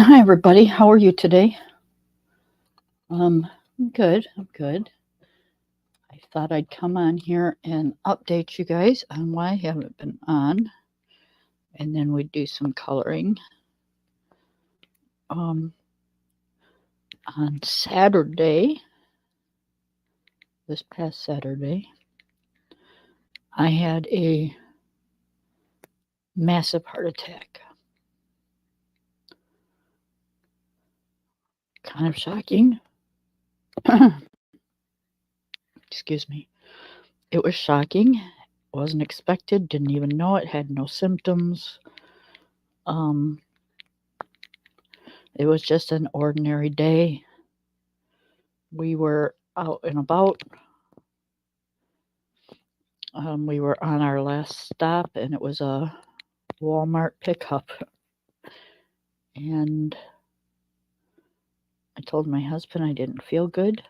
Hi, everybody. How are you today? I'm good. I'm good. I thought I'd come on here and update you guys on why I haven't been on, and then we'd do some coloring. On Saturday, this past Saturday, I had a massive heart attack. Kind of shocking. Excuse me. It was shocking. Wasn't expected. Didn't even know it. Had no symptoms. It was just an ordinary day. We were out and about. We were on our last stop, and it was a Walmart pickup. And I told my husband I didn't feel good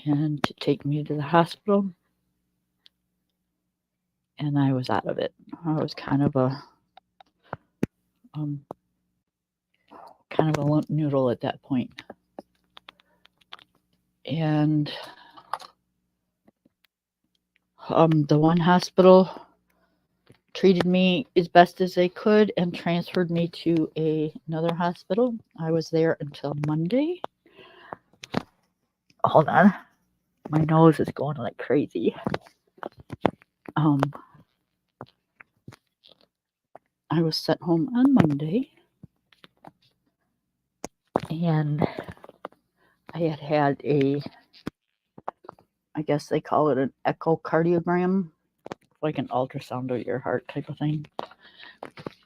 and to take me to the hospital. And I was out of it. I was kind of a limp noodle at that point. And the one hospital treated me as best as they could and transferred me to another hospital. I was there until Monday. Hold on. My nose is going like crazy. I was sent home on Monday, and I had I guess they call it an echocardiogram, like an ultrasound of your heart type of thing.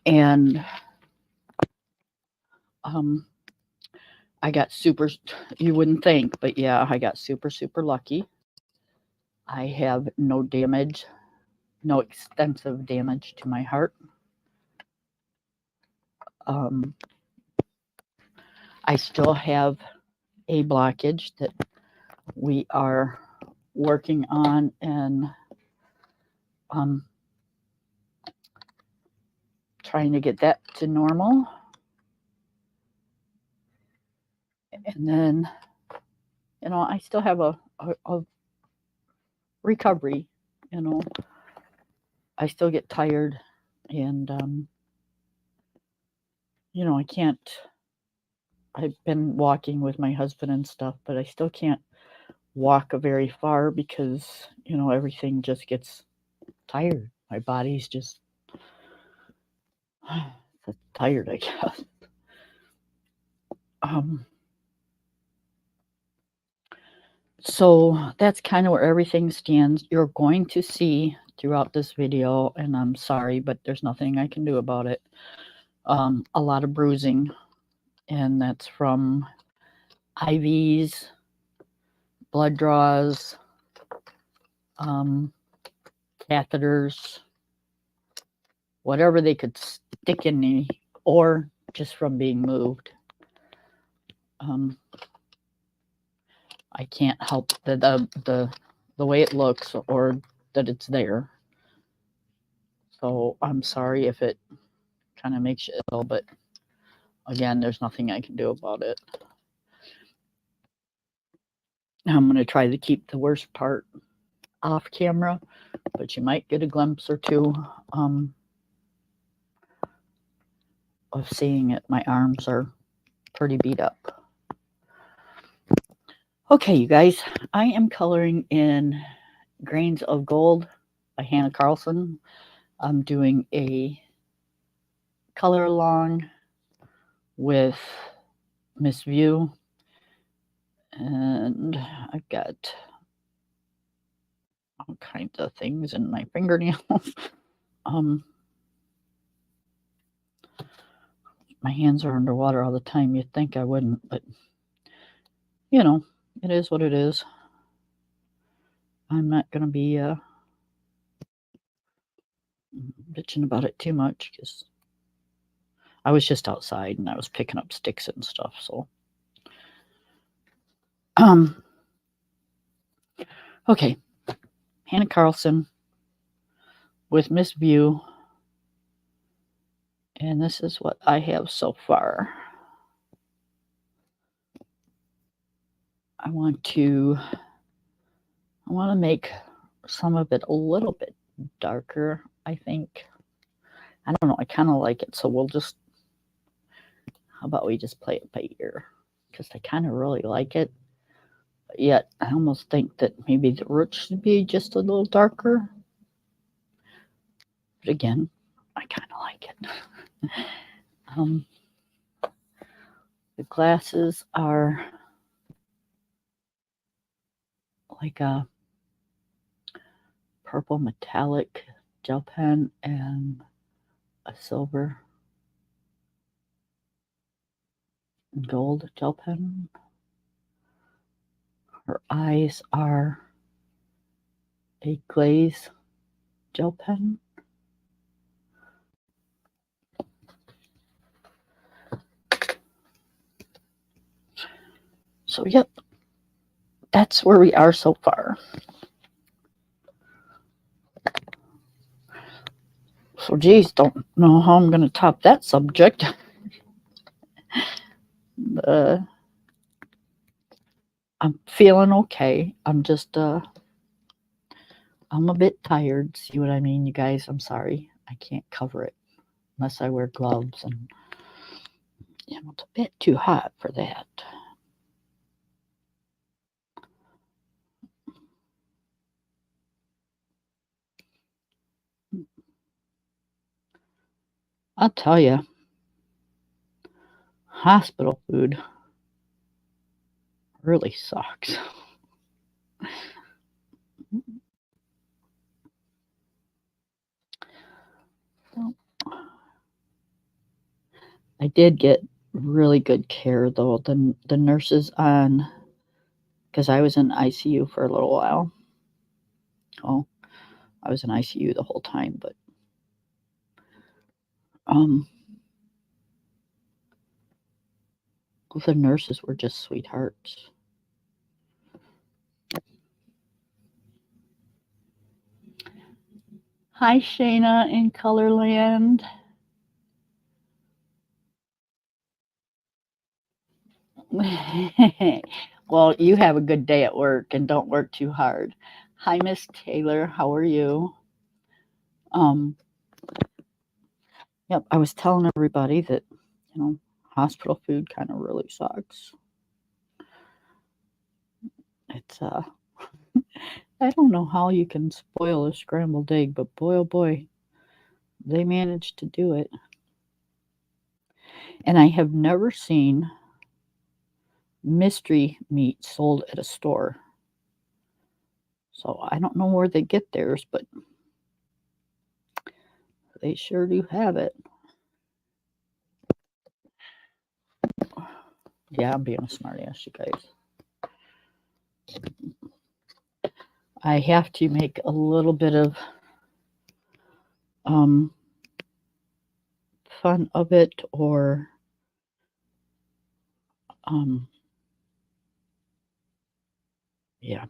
And I got you wouldn't think, but yeah, I got super lucky. I have no damage, no extensive damage to my heart. I still have a blockage that we are working on and trying to get that to normal. And then, I still have a recovery, I still get tired, and, I've been walking with my husband and stuff, but I still can't walk very far because, everything just gets tired. My body's just tired, I guess. So that's kind of where everything stands. You're going to see throughout this video, and I'm sorry, but there's nothing I can do about it. A lot of bruising, and that's from IVs, blood draws, catheters, whatever they could stick in me, or just from being moved. I can't help the way it looks or that it's there. So I'm sorry if it kind of makes you ill, but again, there's nothing I can do about it. I'm going to try to keep the worst part off camera, but you might get a glimpse or two of seeing it. My arms are pretty beat up. Okay, you guys, I am coloring in Grains of Gold by Hanna Karlzon. I'm doing a color along with Miss View, and I've got all kinds of things in my fingernails. My hands are underwater all the time. You'd think I wouldn't, but it is what it is. I'm not going to be bitching about it too much because I was just outside and I was picking up sticks and stuff. So, okay, Hanna Karlzon with Miss View And this is what I have so far. I want to make some of it a little bit darker, I think. I don't know, I kind of like it, so how about we just play it by ear? Because I kind of really like it, but yet I almost think that maybe the roots should be just a little darker. But again, I kind of like it. The glasses are like a purple metallic gel pen and a silver and gold gel pen. Her eyes are a glaze gel pen. So, yep, that's where we are so far. So, geez, don't know how I'm going to top that subject. I'm feeling okay. I'm just, I'm a bit tired. See what I mean, you guys? I'm sorry. I can't cover it unless I wear gloves, and it's a bit too hot for that. I'll tell you, hospital food really sucks. I did get really good care, though. The nurses because I was in ICU for a little while. Oh, I was in ICU the whole time, but the nurses were just sweethearts. Hi, Shayna in Colorland. Well, you have a good day at work and don't work too hard. Hi, Miss Taylor. How are you? Yep, I was telling everybody that, hospital food kind of really sucks. It's, I don't know how you can spoil a scrambled egg, but boy, oh boy, they managed to do it. And I have never seen mystery meat sold at a store. So I don't know where they get theirs, but they sure do have it. Yeah, I'm being a smartass, you guys. I have to make a little bit of fun of it, or yeah.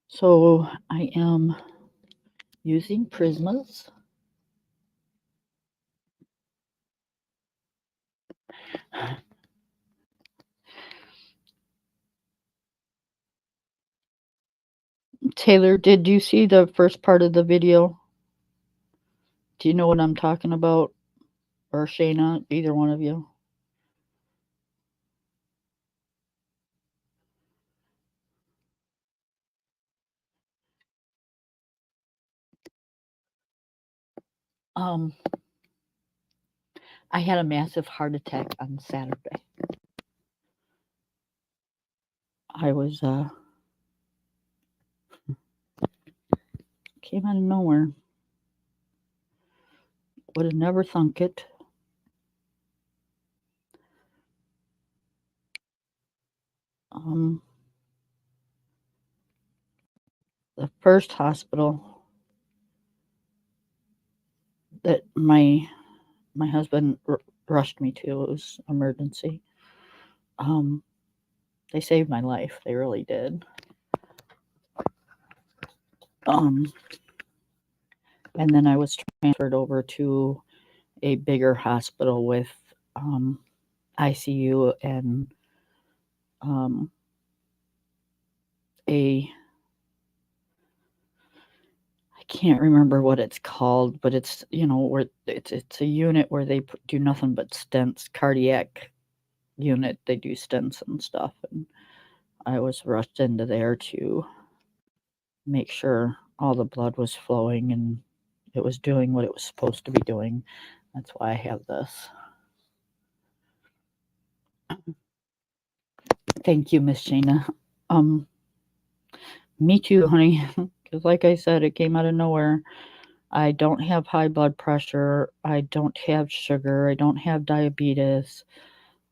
So I am using Prismas. Taylor, did you see the first part of the video? Do you know what I'm talking about? Or Shayna, either one of you? I had a massive heart attack on Saturday. I was came out of nowhere. Would have never thunk it. The first hospital that my husband rushed me to, it was emergency. They saved my life. They really did. And then I was transferred over to a bigger hospital with ICU and I can't remember what it's called, but it's where it's a unit where they do nothing but stents, cardiac unit. They do stents and stuff, and I was rushed into there to make sure all the blood was flowing and it was doing what it was supposed to be doing. That's why I have this. Thank you, Miss Shana. Me too, honey. Because like I said, it came out of nowhere. I don't have high blood pressure. I don't have sugar. I don't have diabetes.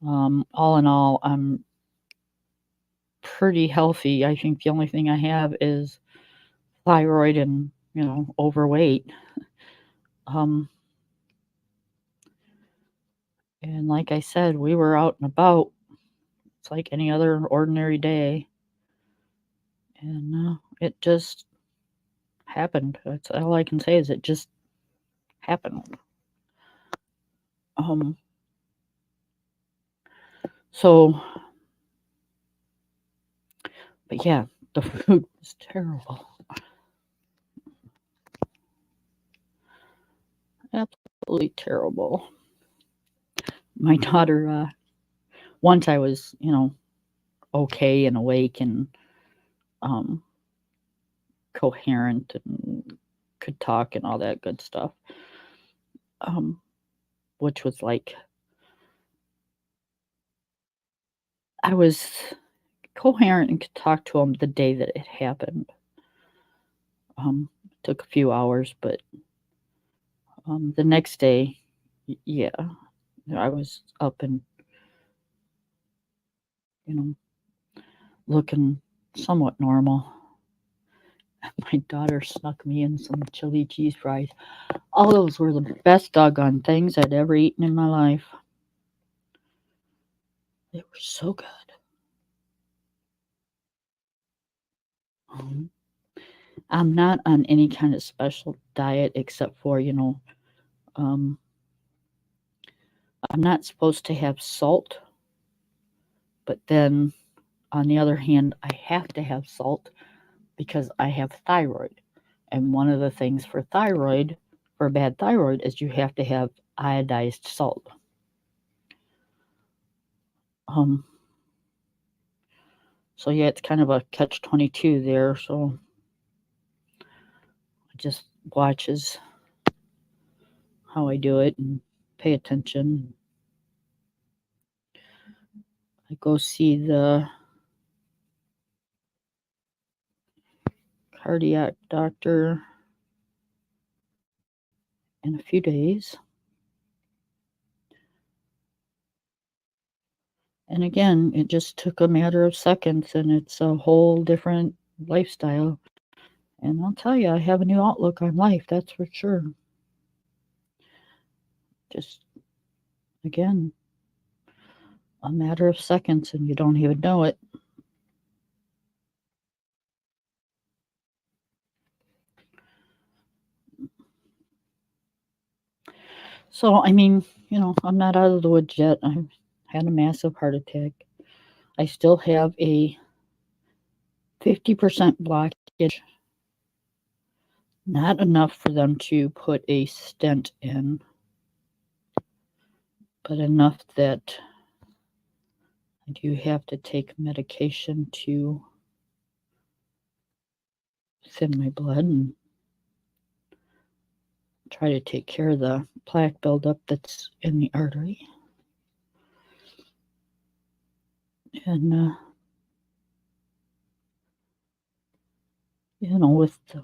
All in all, I'm pretty healthy. I think the only thing I have is thyroid and, overweight. And like I said, we were out and about. It's like any other ordinary day. And it just happened. That's all I can say is it just happened. So, but yeah, the food was terrible. Absolutely terrible. My daughter, once I was, okay and awake and coherent and could talk and all that good stuff, which was like I was coherent and could talk to him the day that it happened. Took a few hours, but the next day, yeah, I was up and looking somewhat normal. My daughter snuck me in some chili cheese fries. All those were the best doggone things I'd ever eaten in my life. They were so good. I'm not on any kind of special diet except for, I'm not supposed to have salt, but then on the other hand, I have to have salt because I have thyroid. And one of the things for bad thyroid, is you have to have iodized salt. So yeah, it's kind of a catch-22 there. So I just watches how I do it and pay attention. I go see the cardiac doctor in a few days. And again, it just took a matter of seconds, and it's a whole different lifestyle. And I'll tell you, I have a new outlook on life, that's for sure. Just, again, a matter of seconds, and you don't even know it. So, I mean, I'm not out of the woods yet. I've had a massive heart attack. I still have a 50% blockage. Not enough for them to put a stent in, but enough that I do have to take medication to thin my blood and try to take care of the plaque buildup that's in the artery. And, with the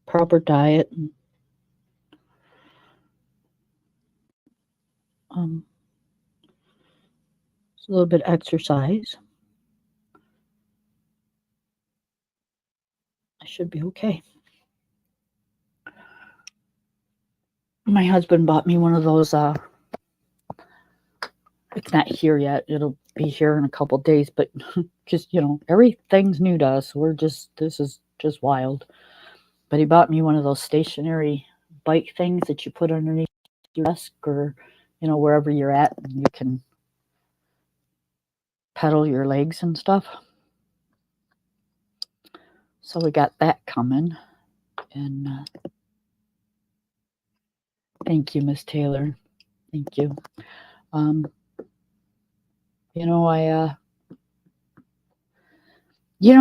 proper diet and a little bit of exercise, I should be okay. My husband bought me one of those, it's not here yet. It'll be here in a couple days, but just, everything's new to us. This is just wild. But he bought me one of those stationary bike things that you put underneath your desk or, wherever you're at, and you can pedal your legs and stuff. So we got that coming. And thank you, Miss Taylor. Thank you. Um, I,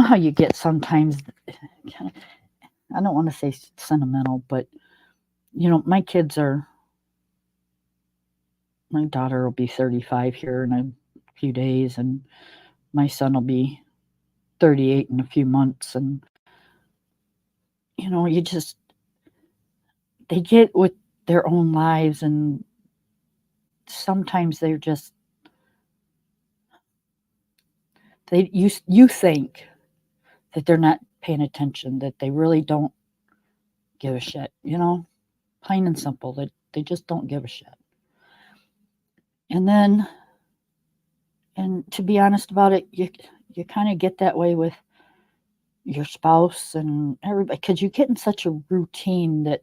how you get sometimes, kinda, I don't want to say sentimental, but, my kids my daughter will be 35 here in a few days, and my son will be 38 in a few months. And, you just, they get with their own lives, and sometimes they're just, you think that they're not paying attention, that they really don't give a shit, plain and simple, that they just don't give a shit. And then, and to be honest about it, you kind of get that way with your spouse and everybody, because you get in such a routine that,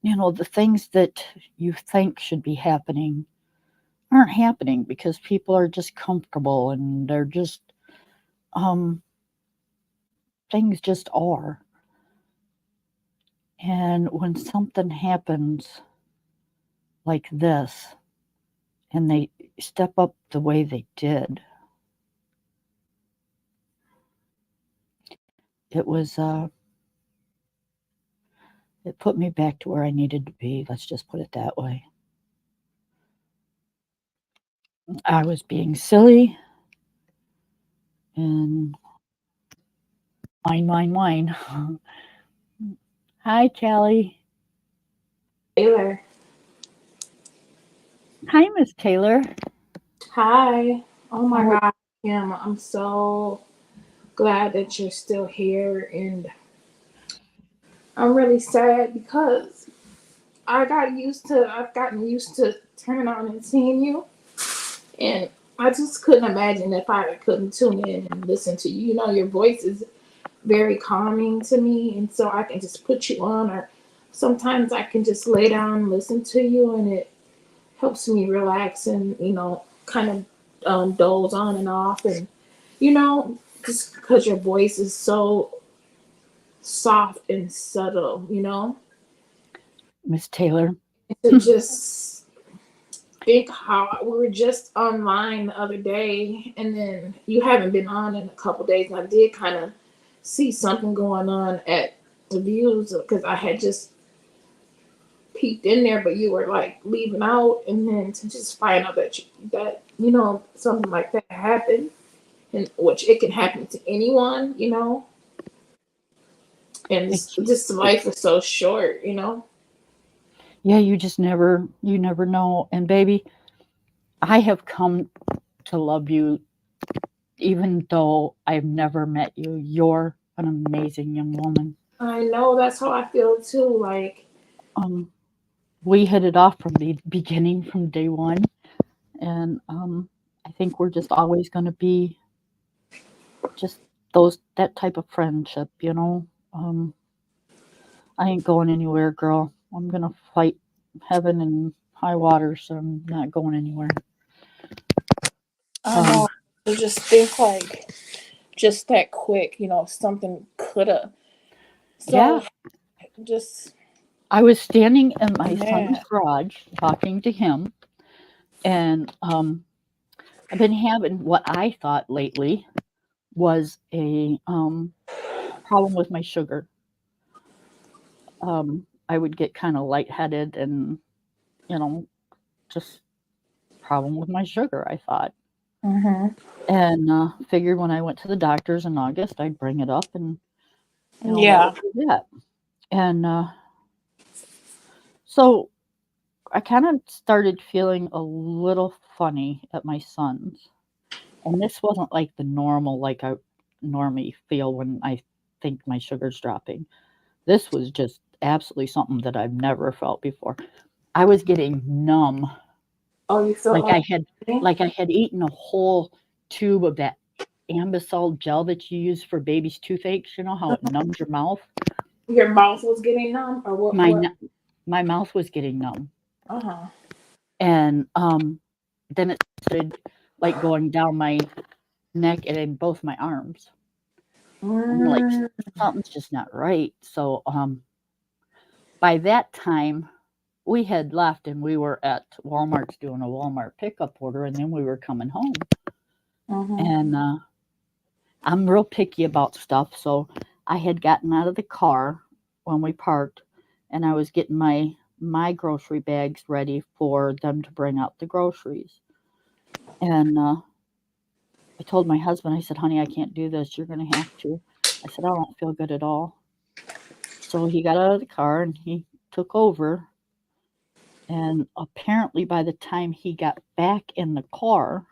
the things that you think should be happening aren't happening because people are just comfortable, and they're just, um, things just are. And when something happens like this, and they step up the way they did, it was, it put me back to where I needed to be. Let's just put it that way. I was being silly and whine. Hi, Callie. Taylor. Hi, Miss Taylor. Hi. Oh my How? God, Kim. I'm so glad that you're still here. And I'm really sad because I've gotten used to turning on and seeing you. And I just couldn't imagine if I couldn't tune in and listen to you. You know, your voice is very calming to me. And so I can just put you on, or sometimes I can just lay down and listen to you, and it helps me relax and, kind of doze on and off. And, just because your voice is so soft and subtle, Miss Taylor. to just think how we were just online the other day, and then you haven't been on in a couple days. And I did kind of see something going on at the views because I had just peeked in there, but you were like leaving out, and then to just find out that something like that happened, and which it can happen to anyone, and It's, just it, life is so short. yeah, you never know. And baby, I have come to love you even though I've never met you. You're an amazing young woman. I know that's how I feel too. Like, Um, we hit it off from the beginning, from day one, and I think we're just always going to be just that type of friendship. I ain't going anywhere, girl. I'm going to fight heaven and high water, so I'm not going anywhere. I Um, know. To just think like just that quick, something coulda. yeah, So just I was standing in my son's man. garage talking to him, and I've been having what I thought lately was a problem with my sugar. I would get kind of lightheaded and, you know, just problem with my sugar, I thought. Mhm. And figured when I went to the doctors in August, I'd bring it up, and, that Yeah. would be that. And so I kind of started feeling a little funny at my son's. And this wasn't like the normal, like I normally feel when I think my sugar's dropping. This was just absolutely something that I've never felt before. I was getting numb, Oh, you felt like like I had me? like I had eaten a whole tube of that Ambisol gel that you use for babies' toothaches. You know how it numbs your mouth? Your mouth was getting numb, or what? My What? nu- my mouth was getting numb, Uh and then it started like going down my neck and in both my arms. I'm like, huh. something's just not right. So by that time, we had left and we were at Walmart's doing a Walmart pickup order, and then we were coming home. Uh And I'm real picky about stuff, so I had gotten out of the car when we parked, and I was getting my grocery bags ready for them to bring out the groceries. And I told my husband, I said, "Honey, I can't do this. You're going to have to." I said, "I don't feel good at all." So he got out of the car and he took over. And apparently, by the time he got back in the car,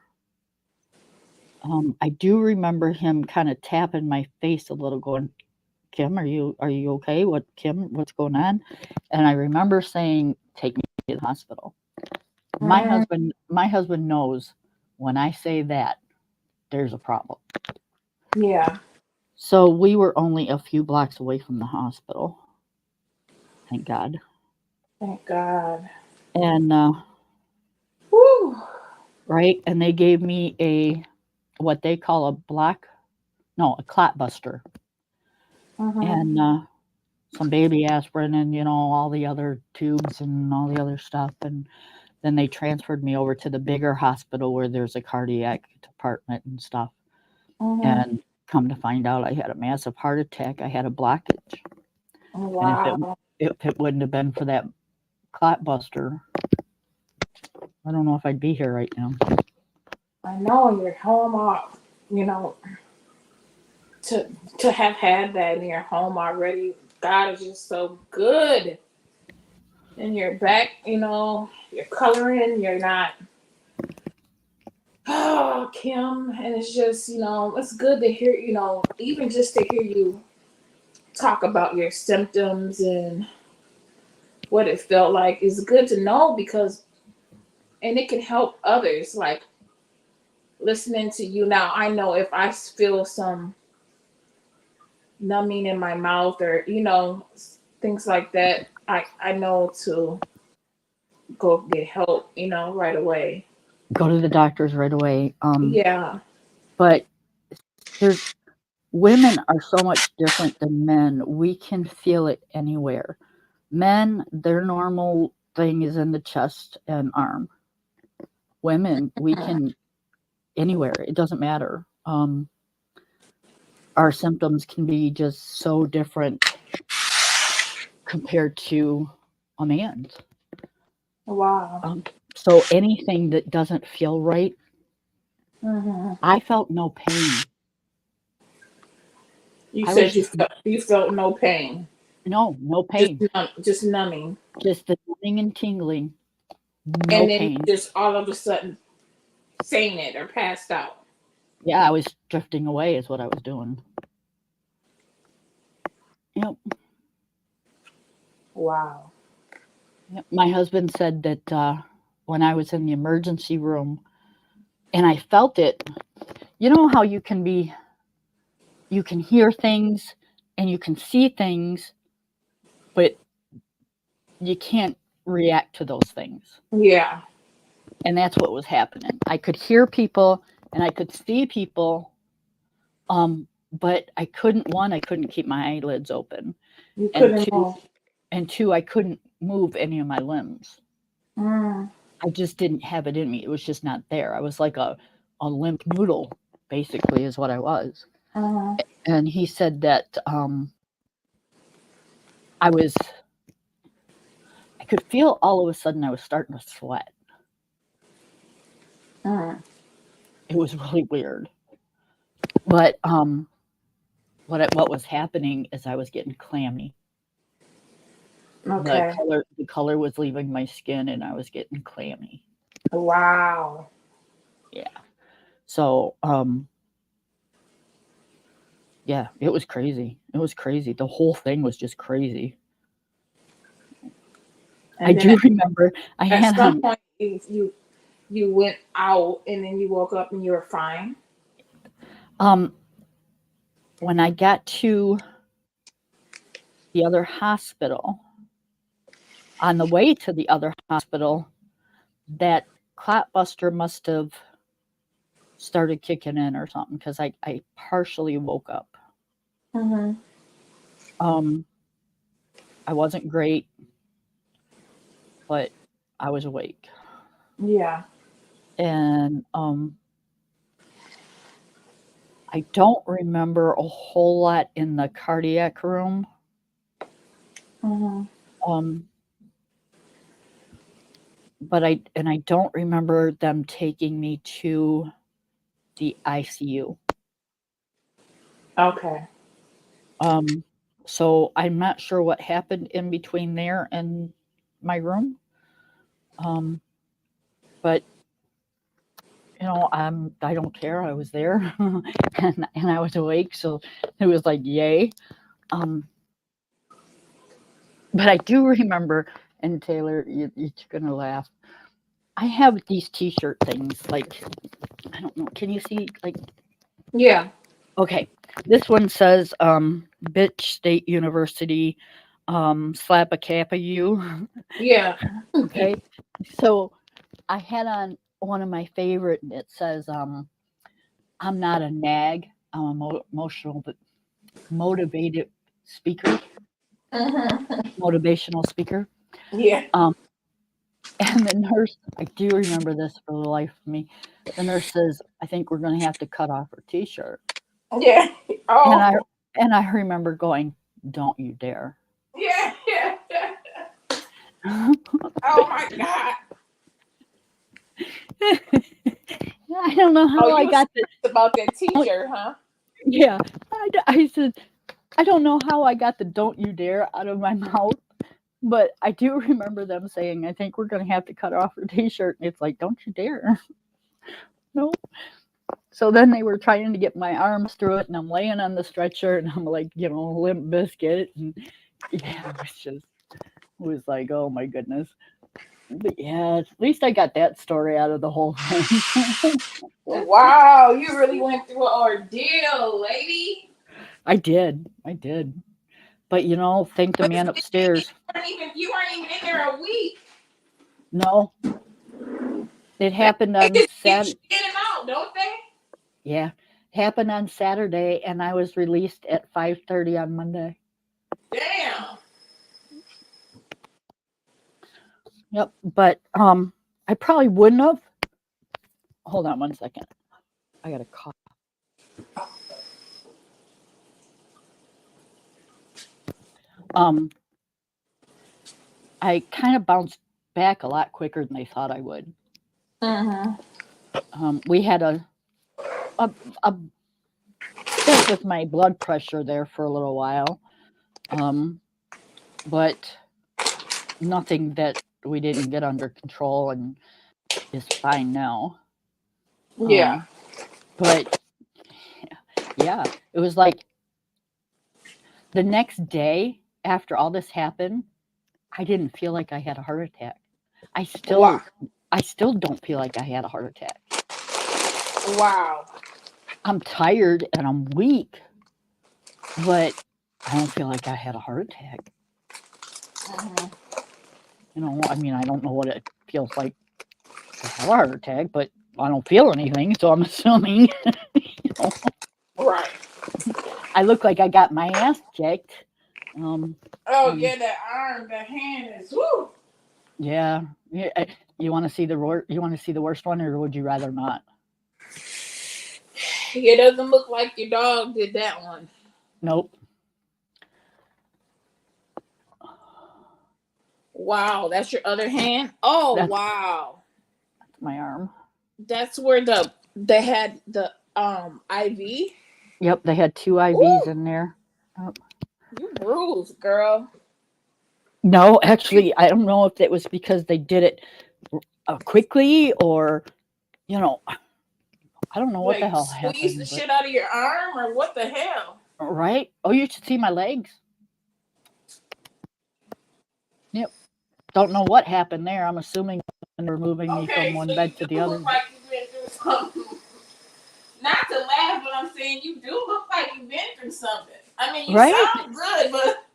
I do remember him kind of tapping my face a little, going, "Kim, are you okay? What's going on?" And I remember saying, "Take me to the hospital." My huh. husband knows when I say that there's a problem. Yeah. So we were only a few blocks away from the hospital, thank God. Thank God. And Whew. right, and they gave me a what they call a clot buster, Uh and some baby aspirin, and all the other tubes and all the other stuff. And then they transferred me over to the bigger hospital where there's a cardiac department and stuff. huh. And come to find out, I had a massive heart attack. I had a blockage, and Wow. if it wouldn't have been for that clot buster, I don't know if I'd be here right now. I know you're home off. You know, to to have had that in your home already, God is just so good. And you're back. You're coloring. You're not. Oh, Kim, and it's just it's good to hear. Even just to hear you talk about your symptoms and what it felt like is good to know because and it can help others. Like listening to you now, I know if I feel some numbing in my mouth or things like that, I know to go get help, right away. Go to the doctors right away. Yeah. But there's women are so much different than men. We can feel it anywhere. Men, their normal thing is in the chest and arm. Women, we can anywhere. It doesn't matter. Our symptoms can be just so different compared to a man's. Wow. Um, so anything that doesn't feel right, Hmm. I felt no pain. You I was said you just felt no pain, no just pain, just numbing, just the numbing and tingling, no and then you pain. just all of a sudden saying it or passed out. Yeah, I was drifting away, is what I was doing. Yep. Wow. Yep. My husband said that when I was in the emergency room and I felt it, you know how you can hear things and you can see things, but you can't react to those things. Yeah. And that's what was happening. I could hear people and I could see people, but I couldn't keep my eyelids open. You And couldn't move. two, I couldn't move any of my limbs. Mm. I just didn't have it in me. It was just not there. I was like a limp noodle, basically, is what I was. Uh-huh. And he said that I was, I could feel all of a sudden I was starting to sweat. Mm. It was really weird. But what was happening is I was getting clammy. Okay. The color was leaving my skin, and I was getting clammy. Wow. Yeah. So yeah, it was crazy. It was crazy. The whole thing was just crazy. I And then do remember I at had some point you went out and then you woke up and you were fine. Um, when I got to the other hospital, on the way to the other hospital, that clot buster must have started kicking in or something because I partially woke up. Mm-hmm. Um, I wasn't great, but I was awake. Yeah. And I don't remember a whole lot in the cardiac room. Mm-hmm. Um, but I don't remember them taking me to the ICU. Okay. Um, so I'm not sure what happened in between there and my room. Um, but I don't care. I was there, and I was awake, so it was like yay. Um, but I do remember, and Taylor, you're gonna laugh. I have these T-shirt things. Like I don't know. Can you see? Like Yeah. okay, this one says "Bitch State University." Slap a cap of you. Yeah. Okay, so I had on one of my favorite, and it says, "I'm not a nag. I'm a emotional but motivated speaker, Mm-hmm. motivational speaker." Yeah. Um, and the nurse, I do remember this for the life of me. The nurse says, "I think we're going to have to cut off her T-shirt." Yeah. And I Oh. and I remember going, "Don't you dare!" Yeah. Yeah. Oh my God. I don't know Oh, how you I was got the. stressed about that T-shirt, huh? Yeah, I said, I don't know how I got the "Don't you dare" out of my mouth, but I do remember them saying, "I think we're going to have to cut off her T-shirt." And it's like, "Don't you dare!" No. So then they were trying to get my arms through it, and I'm laying on the stretcher, and I'm like, limp biscuit, and yeah, it was like, oh my goodness. But yeah, at least I got that story out of the whole thing. Wow, you really went through an ordeal, lady. I did. But thank the But man upstairs. you weren't even in there a week. No, it They happened on just get you Saturday. in and out, don't they? Yeah, happened on Saturday, and I was released at 5:30 on Monday. Damn. Yep, but I probably wouldn't have. Hold on one second. I got a cough. Um, I kind of bounced back a lot quicker than they thought I would. Mm-hmm. We had a stint with my blood pressure there for a little while, but nothing that we didn't get under control and is fine now. Yeah. But yeah, it was like the next day after all this happened, I didn't feel like I had a heart attack. I Wow. still I still don't feel like I had a heart attack. Wow. I'm tired and I'm weak, but I don't feel like I had a heart attack. Mm-hmm. I mean, I don't know what it feels like to have a heart attack, but I don't feel anything, so I'm assuming Right. I look like I got my ass kicked. Oh And yeah, that arm, that hand is woo. yeah, you want to see you want to see the worst one, or would you rather not? It doesn't look like your dog did that one. Nope. Wow, that's your other hand. Oh That's wow, my arm. that's where they had the IV. Yep, they had two IVs Ooh, in there. Oh. you bruised, girl. No, actually, I don't know if it was because they did it quickly or, you know, I don't know what the Like hell squeeze the happened, but shit out of your arm, or what the hell? right? Oh, you should see my legs. Yep. Don't know what happened there. I'm assuming they're moving me from Okay, one so you bed to the do other. look like you've been through something. Not to laugh laugh, but I'm saying you do look like you've been through something. I mean, you Right? sound good, but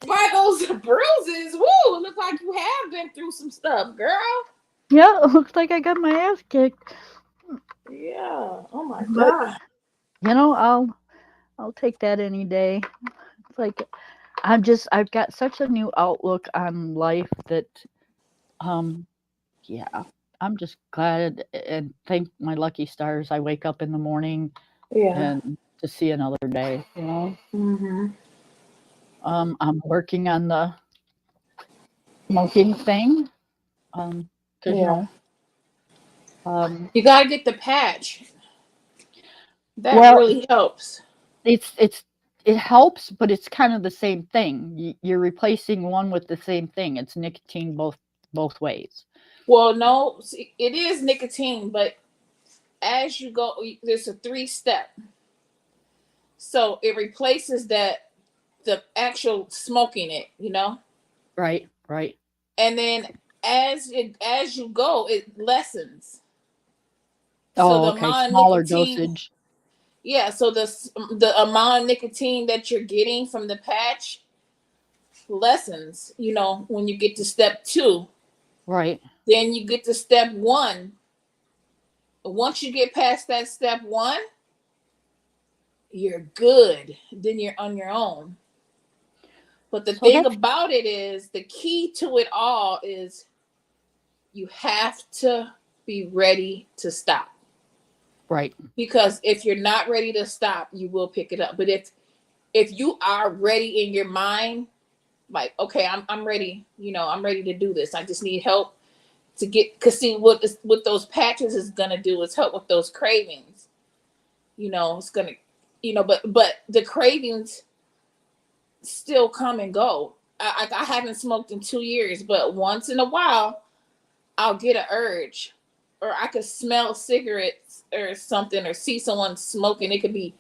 by those bruises, woo, it look like you have been through some stuff, girl. Yeah, it looks like I got my ass kicked. Yeah. Oh my But god. I'll take that any day. It's like I've got such a new outlook on life that um yeah, I'm just glad and thank my lucky stars I wake up in the morning Yeah. and to see another day, you know. Mhm. I'm working on the smoking thing. Cuz Yeah. um You gotta get the patch. That well, really helps. it's it helps, but it's kind of the same thing. You're replacing one with the same thing. It's nicotine both ways. Well, no, see, it is nicotine, but as you go, there's a 3-step. So it replaces the actual smoking it, Right, right. and then as you go, it lessens. So Oh, the okay. amount of Smaller nicotine, dosage. yeah. So the amount of nicotine that you're getting from the patch lessens. When you get to step 2, Right. then you get to step 1. Once you get past that step 1, you're good. Then you're on your own. But the So thing that's about it is, the key to it all is you have to be ready to stop. right. Because if you're not ready to stop, you will pick it up. But if you are ready in your mind, like, okay, I'm ready, I'm ready to do this. I just need help to get, because see what those patches is gonna do is help with those cravings. It's gonna, but the cravings still come and go. I haven't smoked in 2 years, but once in a while I'll get an urge, or I could smell cigarettes or something, or see someone smoking. It could be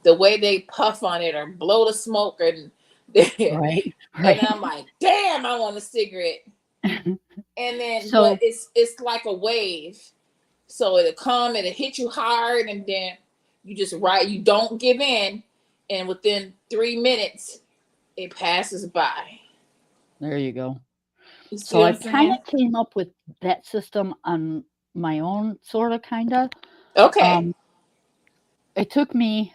the way they puff on it or blow the smoke, and Right. and Right. I'm like, damn, I want a cigarette. And then, but So it's like a wave, so it'll come and it'll hit you hard, and then you just you don't give in, and within 3 minutes it passes by. there you go. You So see what I I'm kind saying? of came up with that system on my own, sort of, kind of. Okay. Um, it took me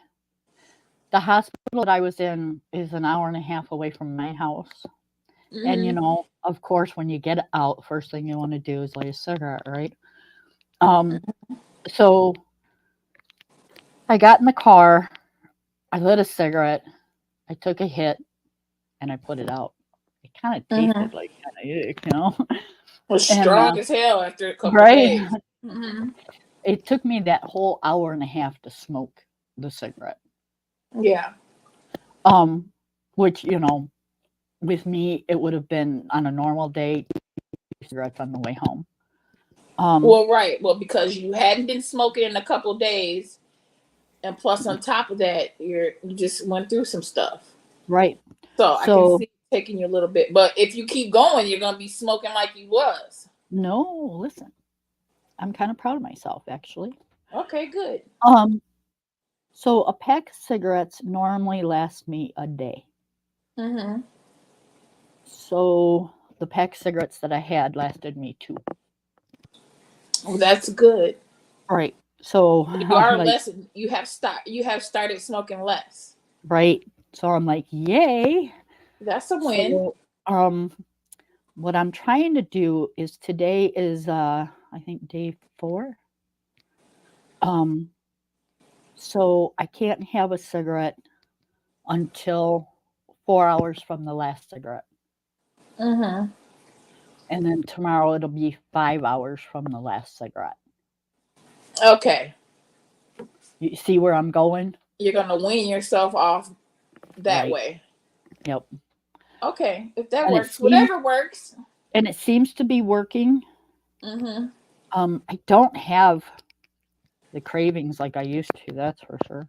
the hospital that I was in is an hour and a half away from my house. And, Mm-hmm. of course, when you get out, first thing you want to do is light a cigarette, right? Um, so I got in the car, I lit a cigarette, I took a hit, and I put it out. It kind of Mm-hmm. tasted like kind of ick. Was And strong as hell after a couple right, days. Mm-hmm. it took me that whole hour and a half to smoke the cigarette. Yeah. Um, which with me, it would have been on a normal day, 2 cigarettes on the way home. Well, right. Well, because you hadn't been smoking in a couple days, and plus on top of that, you just went through some stuff. Right. So I can see So it taking you a little bit. But if you keep going, you're gonna be smoking like you was. no, listen, I'm kind of proud of myself, actually. Okay, good. Um, so a pack of cigarettes normally lasts me a day. Mm-hmm. So the pack of cigarettes that I had lasted me 2. Well, that's good. Right. So You I'm are like, less. You have started smoking less. right. So I'm like, yay. That's a win. So what I'm trying to do is today is I think day 4. Um so I can't have a cigarette until 4 hours from the last cigarette. Mm-hmm. And then tomorrow it'll be 5 hours from the last cigarette. Okay. You see where I'm going? You're gonna wean yourself off that Right. way. Yep. Okay, if that And works, whatever works. it seems to be working. Mm-hmm. I don't have the cravings like I used to, that's for sure.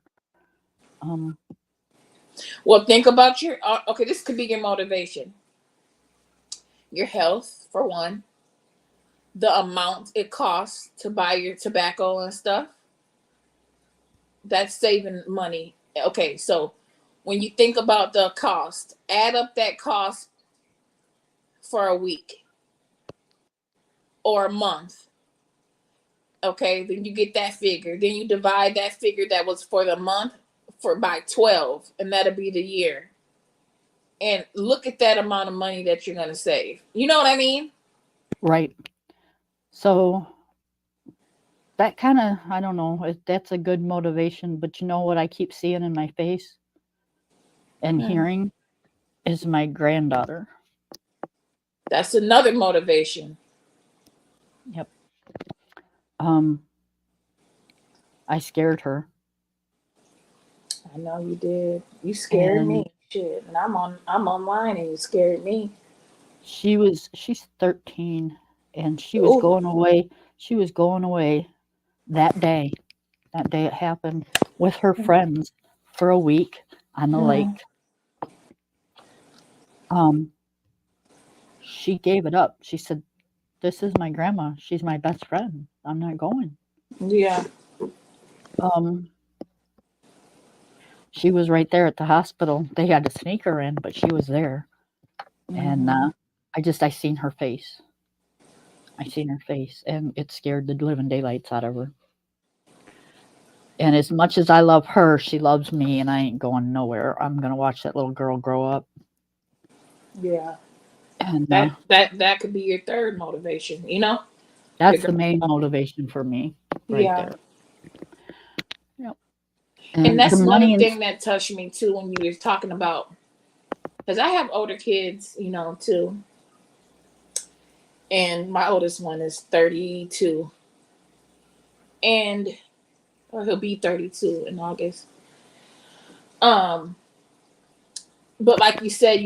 Um, Well, think about your. Okay, this could be your motivation. Your health, for one. The amount it costs to buy your tobacco and stuff. That's saving money. Okay, so when you think about the cost, add up that cost for a week or a month. Okay, then you get that figure. Then you divide that figure that was for the month for by 12, and that'll be the year. And look at that amount of money that you're gonna save. You know what I mean? Right. So that kind of, I don't know, that's a good motivation. But you know what I keep seeing in my face and Hmm. hearing is my granddaughter. That's another motivation. Yep. Um, I scared her, I know you did. You scared and me. Shit. And I'm online and you scared me. she's 13, and she was Oh. going away. She was going away that day. That day it happened with her friends for a week on the Hmm. lake. Um, she gave it up. She said, "This is my grandma. She's my best friend. I'm not going." Yeah. Um, she was right there at the hospital. They had to sneak her in, but she was there. And Hmm. I seen her face. I seen her face, and it scared the living daylights out of her. And as much as I love her, she loves me, and I ain't going nowhere. I'm gonna watch that little girl grow up, Yeah. and That could be your third motivation. Your that's the main grandma. motivation for me, right Yeah. there. Yep. And And the that's another money and thing that touched me too when you were talking about, because I have older kids, too, and my oldest one is 32, and or he'll be 32 in August. Um, but like you said,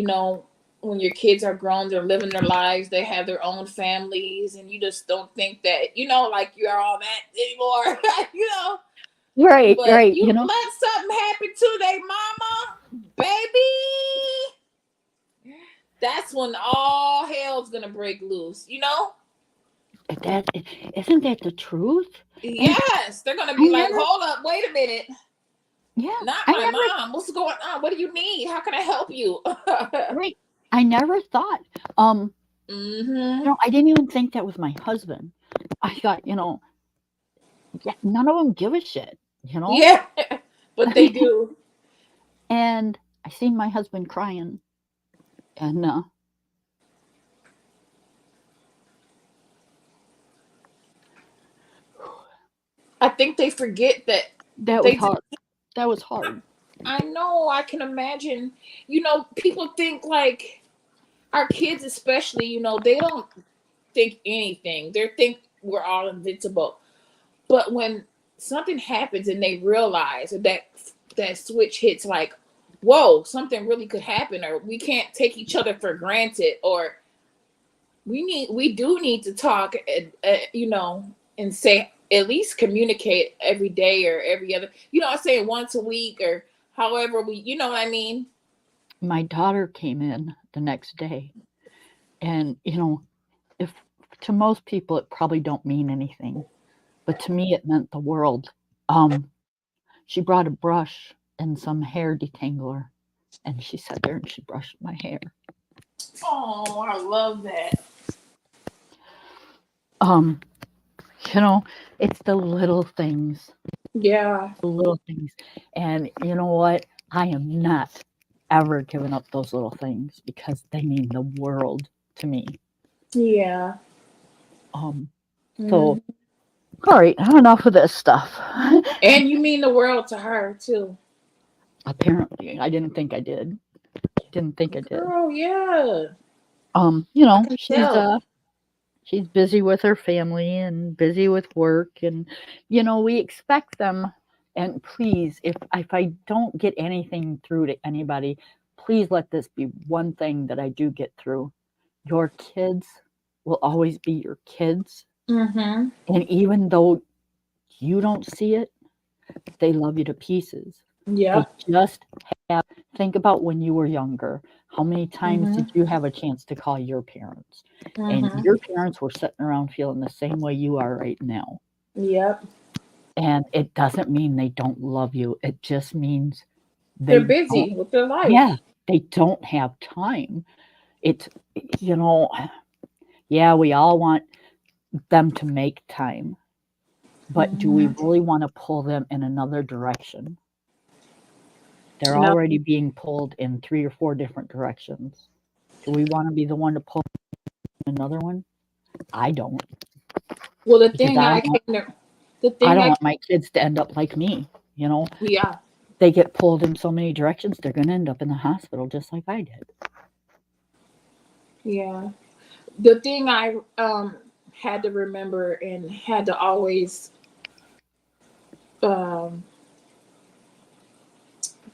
when your kids are grown, they're living their lives, they have their own families, and you just don't think that, like you're all that anymore, you know. right, But right. you let something happen to their mama, baby. That's when all hell's gonna break loose. That isn't that the truth? And Yes, they're gonna I be like, never, hold up, wait a minute, yeah, not I my never, mom. What's going on? What do you need? How can I help you? right. I never thought. Mm-hmm. I didn't even think that with my husband. I thought, yeah, none of them give a shit, you know. Yeah, but they do. And I seen my husband crying, and I think they forget that that was they. hard. That was hard. I know. I can imagine. People think like our kids, especially. They don't think anything. They think we're all invincible. But when something happens and they realize that switch hits, like, whoa, something really could happen, or we can't take each other for granted, or we do need to talk, and say, at least communicate every day or every other, I'm saying once a week or however you know what I mean. My daughter came in the next day, and if to most people it probably don't mean anything, but to me it meant the world. Um, she brought a brush and some hair detangler, and she sat there and she brushed my hair. Oh, I love that. Um, you know, it's the little things, Yeah. the little things, and you know what? I am not ever giving up those little things because they mean the world to me. Yeah. Um, so Mhm. all right, enough of this stuff. And you mean the world to her too. Apparently, I didn't think I did. Didn't think I did. Girl, yeah. I can She's tell. she's busy with her family and busy with work, and we expect them. And please, if I don't get anything through to anybody, please let this be one thing that I do get through. Your kids will always be your kids, Mm-hmm. and even though you don't see it, they love you to pieces. They Yep. just think about when you were younger. How many times Mm-hmm. did you have a chance to call your parents? And Mm-hmm. your parents were sitting around feeling the same way you are right now. Yep. And it doesn't mean they don't love you. It just means They're they don't, busy with their yeah, life. they don't have time. It's, you know, yeah, we all want them to make time, but do we Hmm. really want to pull them in another direction? They're No. already being pulled in 3 or 4 different directions. Do we want to be the one to pull another one? I don't, Well, the because thing I came to, the I thing don't I, want my kids to end up like me. You know, yeah, they get pulled in so many directions, they're going to end up in the hospital just like I did. yeah. The thing I had to remember and had to always um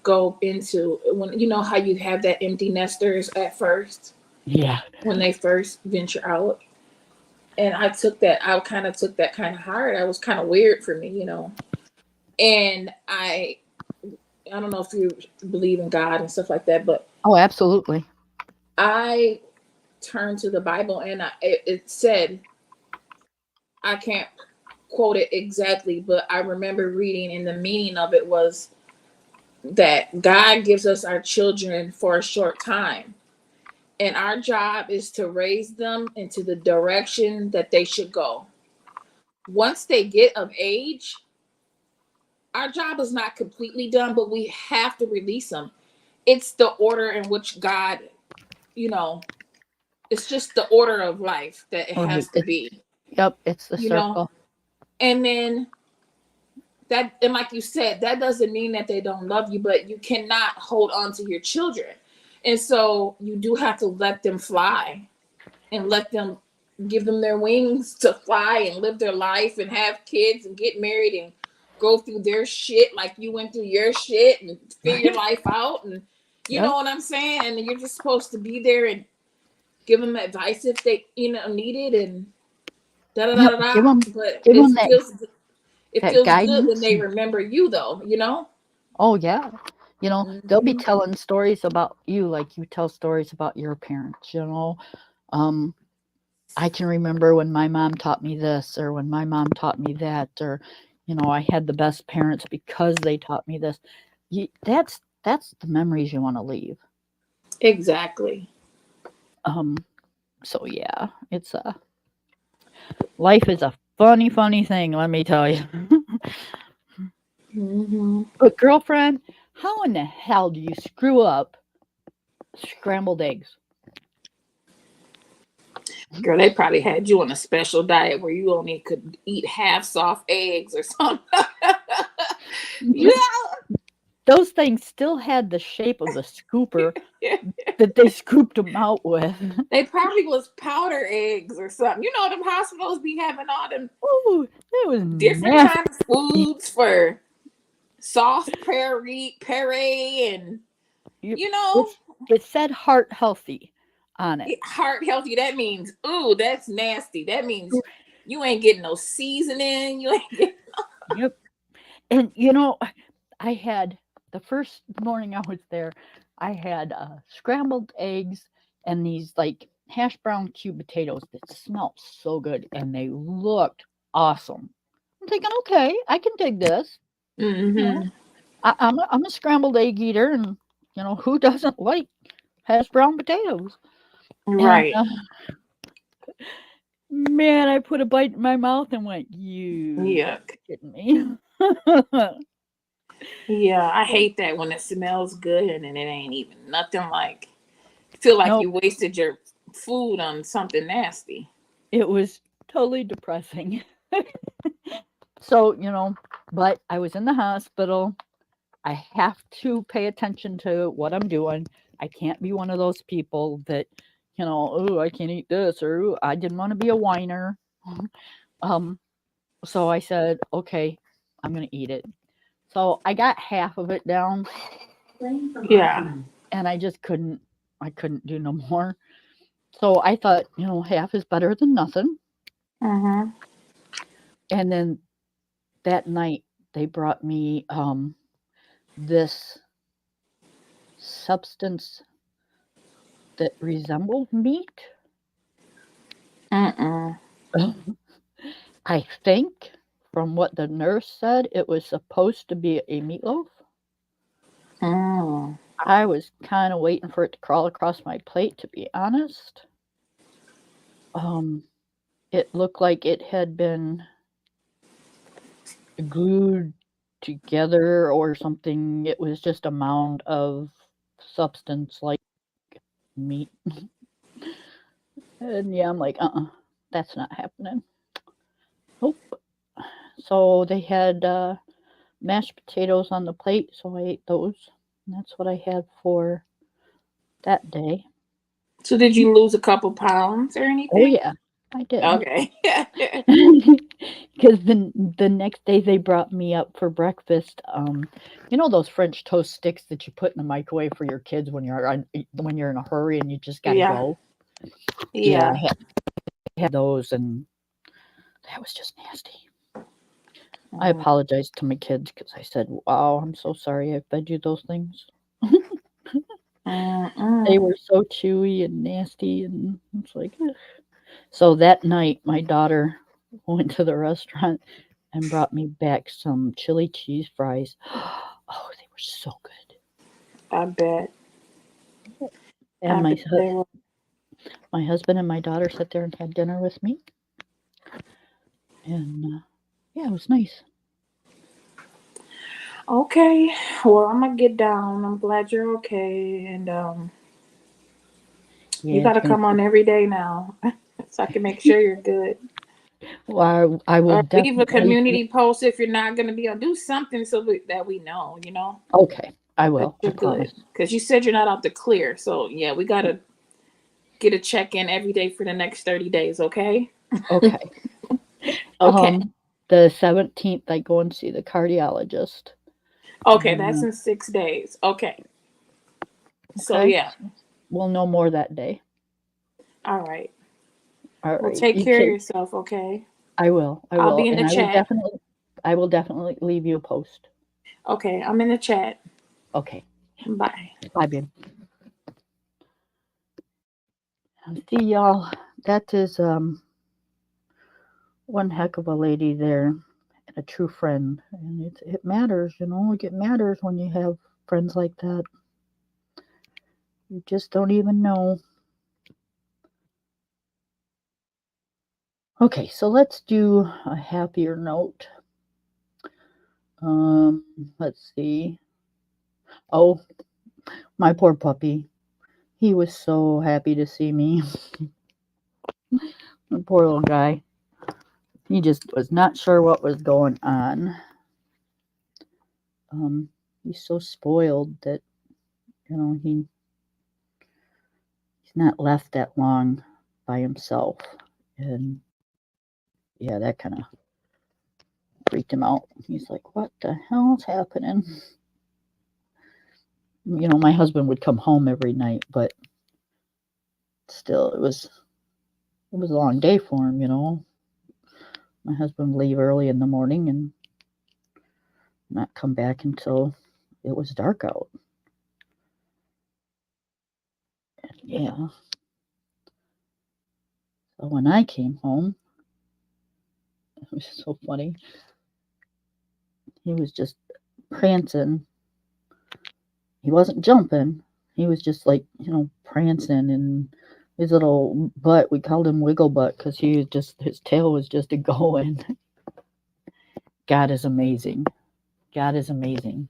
go into, when you know how you have that empty nesters at first Yeah. when they first venture out, and I kind of took that kind of hard. I was kind of weird for me, and I don't know if you believe in God and stuff like that, but Oh, absolutely. I turned to the Bible, and it said, I can't quote it exactly, but I remember reading, and the meaning of it was that God gives us our children for a short time, and our job is to raise them into the direction that they should go. Once they get of age, our job is not completely done, but we have to release them. It's the order in which God, you know, it's just the order of life that it Right. has to be, Yep, it's the you know. circle. And then that, and like you said, that doesn't mean that they don't love you, but you cannot hold on to your children. And so you do have to let them fly, and let them, give them their wings to fly and live their life and have kids and get married and go through their shit like you went through your shit and figure Right. life out, and you know Yep. what I'm saying? And you're just supposed to be there and give them advice if they need it, and da da da Yep. da da. Give them, But give them that it that feels good when guidance. they remember you, though. Oh yeah. They'll be Hmm. telling stories about you like you tell stories about your parents. Um I can remember when my mom taught me this or when my mom taught me that, or I had the best parents because they taught me this. That's the memories you want to leave. Exactly. Um so yeah, it's a life is a funny thing, let me tell you. Hmm. But girlfriend, how in the hell do you screw up scrambled eggs? Girl, they probably had you on a special diet where you only could eat half soft eggs or something. Yeah. Those things still had the shape of the scooper that they scooped them out with. They probably was powder eggs or something. You know, them hospitals be having all them Ooh, that was different nasty. kind of foods for soft puree, and You- you know, It's it said heart healthy on it. heart healthy. That means, ooh, that's nasty. That means you ain't getting no seasoning. You ain't getting. Yep. And I had the first morning I was there, I had scrambled eggs and these like hash brown cube potatoes that smelled so good and they looked awesome. I'm thinking, okay, I can dig this. You know, Hmm. I'm a scrambled egg eater, and who doesn't like hash brown potatoes? And Right. man, I put a bite in my mouth and went, "You got to Yuck. be kidding me!" Yeah, I hate that when it smells good and it ain't even nothing like. Feel like Nope, you wasted your food on something nasty. it was totally depressing. So, but I was in the hospital. I have to pay attention to what I'm doing. I can't be one of those people that, oh, I can't eat this, or "Ooh, I didn't want to be a whiner." Um, so I said, okay, I'm gonna eat it. So I got half of it down, Yeah. and I couldn't do no more. So I thought, half is better than nothing. Mm-hmm. And then that night they brought me this substance that resembled meat. Mm-mm. I think from what the nurse said, it was supposed to be a meatloaf. Mm. I was kind of waiting for it to crawl across my plate, to be honest. It looked like it had been glued together or something. It was just a mound of substance like meat. And yeah, I'm like, that's not happening. Nope. So they had mashed potatoes on the plate, so I ate those. And that's what I had for that day. So did you lose a couple pounds or Oh anything? yeah, I did. Okay. Because the next day they brought me up for breakfast. You know those French toast sticks that you put in the microwave for your kids when you're in a hurry and you just got to Yeah. go. Yeah, Yeah. I had those, and that was just nasty. I Mm. apologized to my kids because I said, "Wow, I'm so sorry I fed you those things." They Mm-mm. were so chewy and nasty, and it's like. Ugh. So that night, my daughter went to the restaurant and brought me back some chili cheese fries. Oh, they were so good. I bet. And I bet they were. my husband and my daughter sat there and had dinner with me, and yeah, it was nice. Okay. Well, I'm gonna get down. I'm glad you're okay, and you Yeah, got it's to gonna. come on every day now, so I can make sure you're good. Well, I will Or leave a definitely. community post if you're not gonna be on. Do something so that we know. Okay, I That will. I you're good. promise. Because you said you're not out to clear. So yeah, we gotta get a check in every day for the next 30 days. Okay. Okay. Okay. The 17th, I go and see the cardiologist. Okay. And, That's in 6 days. Okay. So okay, yeah. we'll know more that day. All right. All Well, right, take you care of take. yourself. Okay. I will. I I'll will, be in the and chat. I will definitely leave you a post. Okay. I'm in the chat. Okay. Bye. Bye, babe. See y'all. That is one heck of a lady there, and a true friend. And it matters, you know. It matters when you have friends like that. You just don't even know. Okay, so let's do a happier note. Um, let's see. Oh, my poor puppy. He was so happy to see me. The poor little guy. He just was not sure what was going on. Um, he's so spoiled that he's not left that long by himself, and yeah, that kind of freaked him out. He's like, "What the hell's happening?" My husband would come home every night, but still, it was a long day for him. My husband would leave early in the morning and not come back until it was dark out. Yeah. So when I came home, it was so funny. He was just prancing. He wasn't jumping. He was just like, prancing, and his little butt, we called him Wiggle Butt because his tail was just a going. God is amazing. God is amazing.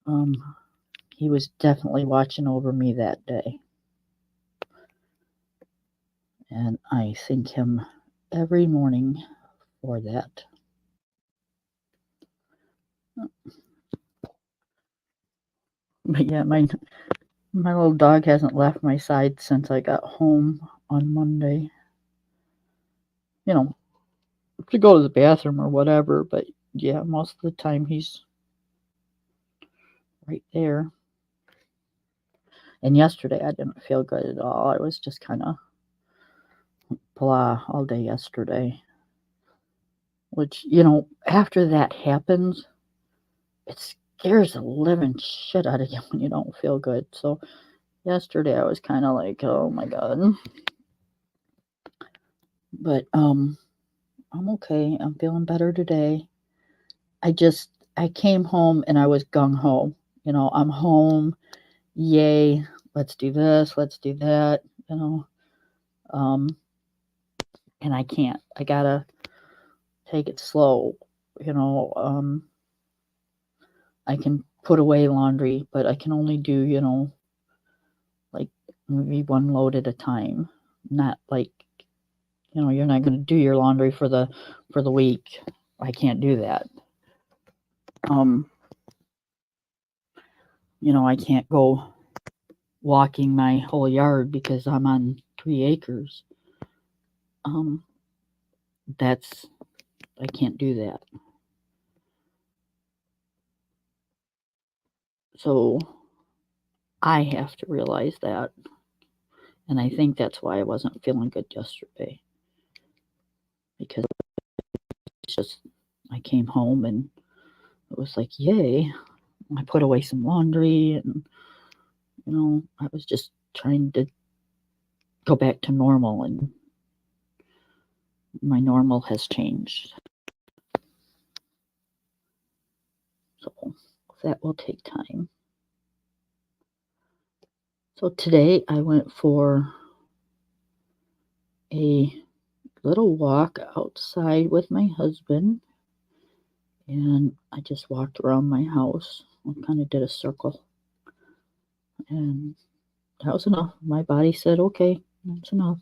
Um, he was definitely watching over me that day. And I thank him every morning for that. But yeah, my little dog hasn't left my side since I got home on Monday. To go to the bathroom or whatever, but yeah, most of the time he's right there. And yesterday I didn't feel good at all. I was just kind of blah all day yesterday. Which, after that happens, it scares the living shit out of you when you don't feel good. So yesterday I was kind of like, oh my God. But I'm okay. I'm feeling better today. I came home and I was gung ho. I'm home. Yay. Let's do this. Let's do that. Um, and I can't. I gotta take it slow. You know, I can put away laundry, but I can only do, like maybe one load at a time. Not like, you're not going to do your laundry for the week. I can't do that. Um, I can't go walking my whole yard because I'm on 3 acres. Um, that's I can't do that. So I have to realize that, and I think that's why I wasn't feeling good yesterday, because it's just I came home and it was like, yay, I put away some laundry, and I was just trying to go back to normal, and my normal has changed. So that will take time. So today I went for a little walk outside with my husband, and I just walked around my house and kind of did a circle, and that was enough. My body said, okay, that's enough.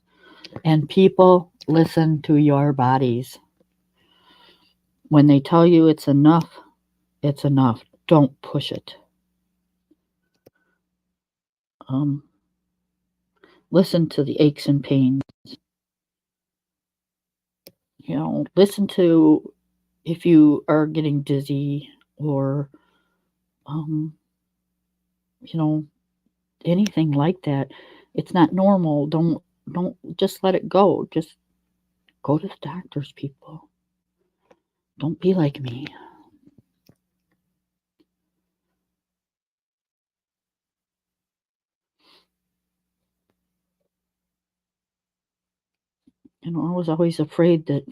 And people, listen to your bodies. When they tell you it's enough, it's enough. Don't push it. Um, listen to the aches and pains. Listen to if you are getting dizzy, or um, you know, anything like that. It's not normal. Don't just let it go. Just go to the doctors, people. Don't be like me. I was always afraid that,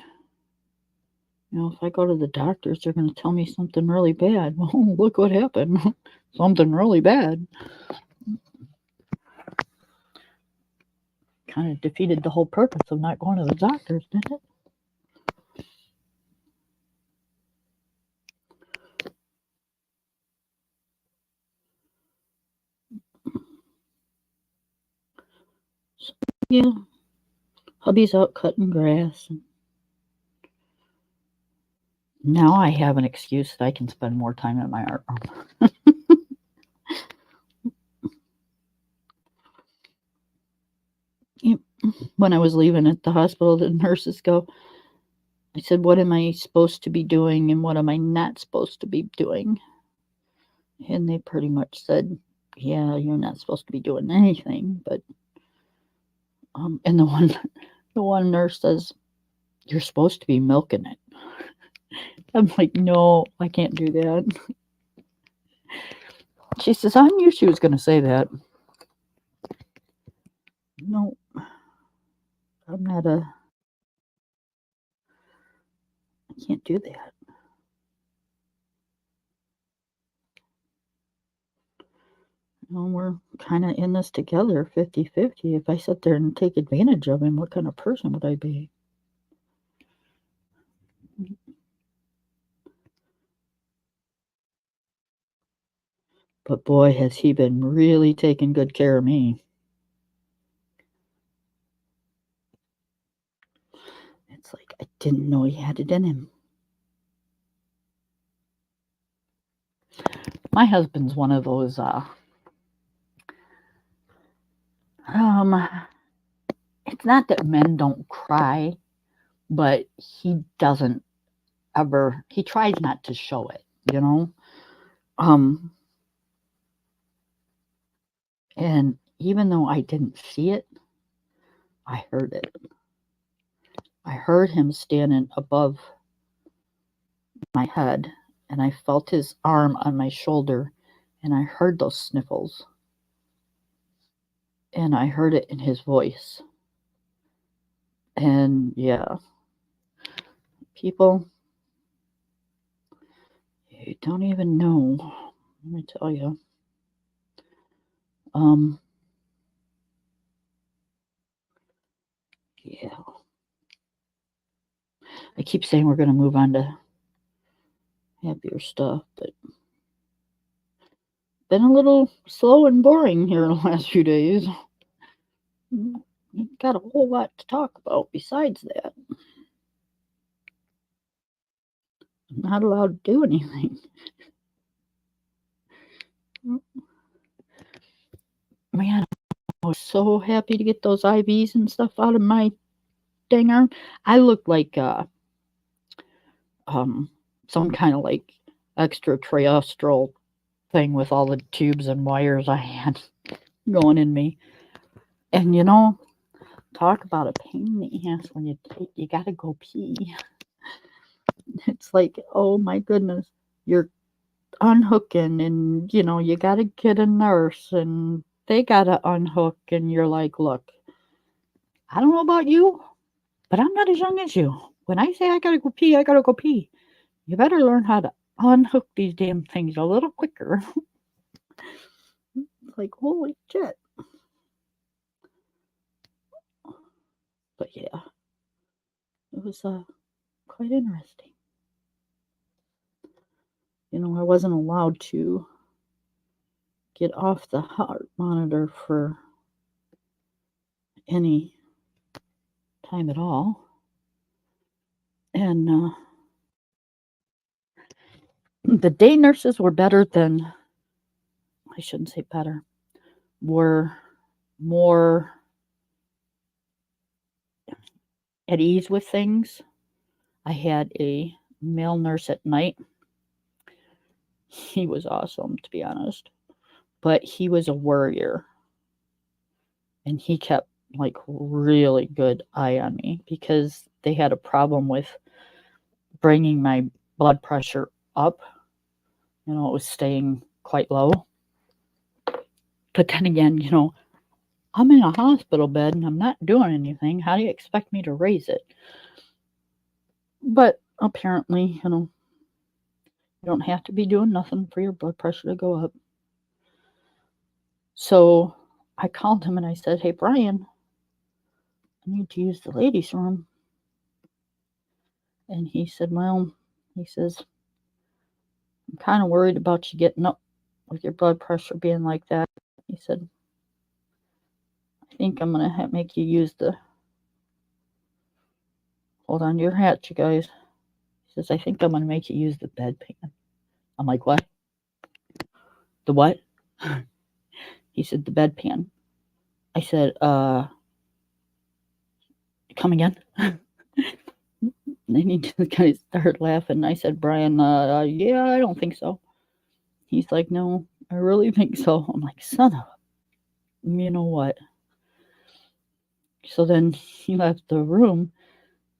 if I go to the doctors, they're going to tell me something really bad. Well, look what happened. Something really bad. Kind of defeated the whole purpose of not going to the doctors, didn't it? So, yeah, hubby's out cutting grass. And now I have an excuse that I can spend more time in my art room. When I was leaving at the hospital, the nurses go, I said, what am I supposed to be doing and what am I not supposed to be doing? And they pretty much said, yeah, you're not supposed to be doing anything. But, and the one nurse says, you're supposed to be milking it. I'm like, no, I can't do that. She says, I knew she was going to say that. No, I'm not I can't do that. We're kind of in this together, 50-50. If I sit there and take advantage of him, what kind of person would I be? But boy, has he been really taking good care of me. It's like I didn't know he had it in him. My husband's one of those it's not that men don't cry, but he doesn't ever, he tries not to show it, um and even though I didn't see it, I heard it. I heard him standing above my head, and I felt his arm on my shoulder, and I heard those sniffles, and I heard it in his voice. And yeah, People, you don't even know. Let me tell you. Yeah. I keep saying we're going to move on to happier stuff, but been a little slow and boring here in the last few days. Got a whole lot to talk about besides that. I'm not allowed to do anything. Man, I was so happy to get those IVs and stuff out of my dang arm. I looked like some kind of like extraterrestrial thing with all the tubes and wires I had going in me. And talk about a pain in the ass when you gotta go pee. It's like, oh my goodness, you're unhooking and you gotta get a nurse and they gotta unhook and you're like, look, I don't know about you, but I'm not as young as you. When I say I gotta go pee, I gotta go pee. You better learn how to unhook these damn things a little quicker. It's like, holy shit. But yeah, it was quite interesting. I wasn't allowed to get off the heart monitor for any time at all. And the day nurses were better than, I shouldn't say better, were more at ease with things. I had a male nurse at night. He was awesome, to be honest. But he was a worrier. And he kept like really good eye on me because they had a problem with bringing my blood pressure up. It was staying quite low. But then again, I'm in a hospital bed and I'm not doing anything. How do you expect me to raise it? But apparently, you don't have to be doing nothing for your blood pressure to go up. So I called him and I said, hey, Brian, I need to use the ladies' room. And he said, well, he says, I'm kind of worried about you getting up with your blood pressure being like that. He said, I think I'm going to make you use hold on to your hats, you guys. He says, I think I'm going to make you use the bedpan. I'm like, what? The what? He said, the bedpan. I said, come again? Then he just kind of started laughing. I said, Brian, yeah, I don't think so. He's like, no, I really think so. I'm like, son of, you know what? So then he left the room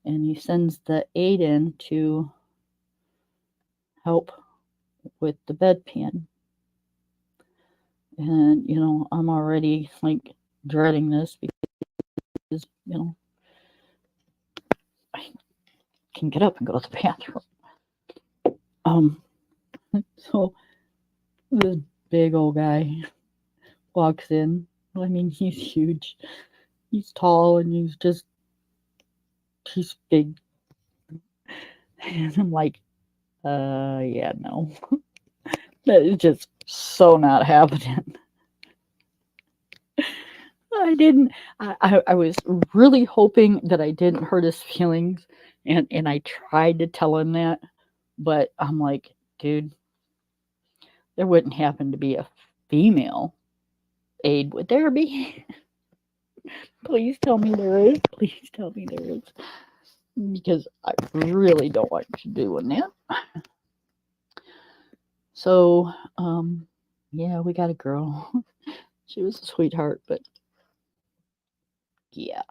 and he sends the aide in to help with the bedpan. And, I'm already like dreading this because, I can get up and go to the bathroom. So this big old guy walks in. I mean, he's huge. He's tall and he's big. And I'm like, yeah, no. That is just so not happening. I was really hoping that I didn't hurt his feelings, and I tried to tell him that, but I'm like, dude, there wouldn't happen to be a female aide, would there be? Please tell me there is. Please tell me there is. Because I really don't want you doing that. So, yeah, we got a girl. She was a sweetheart, but yeah.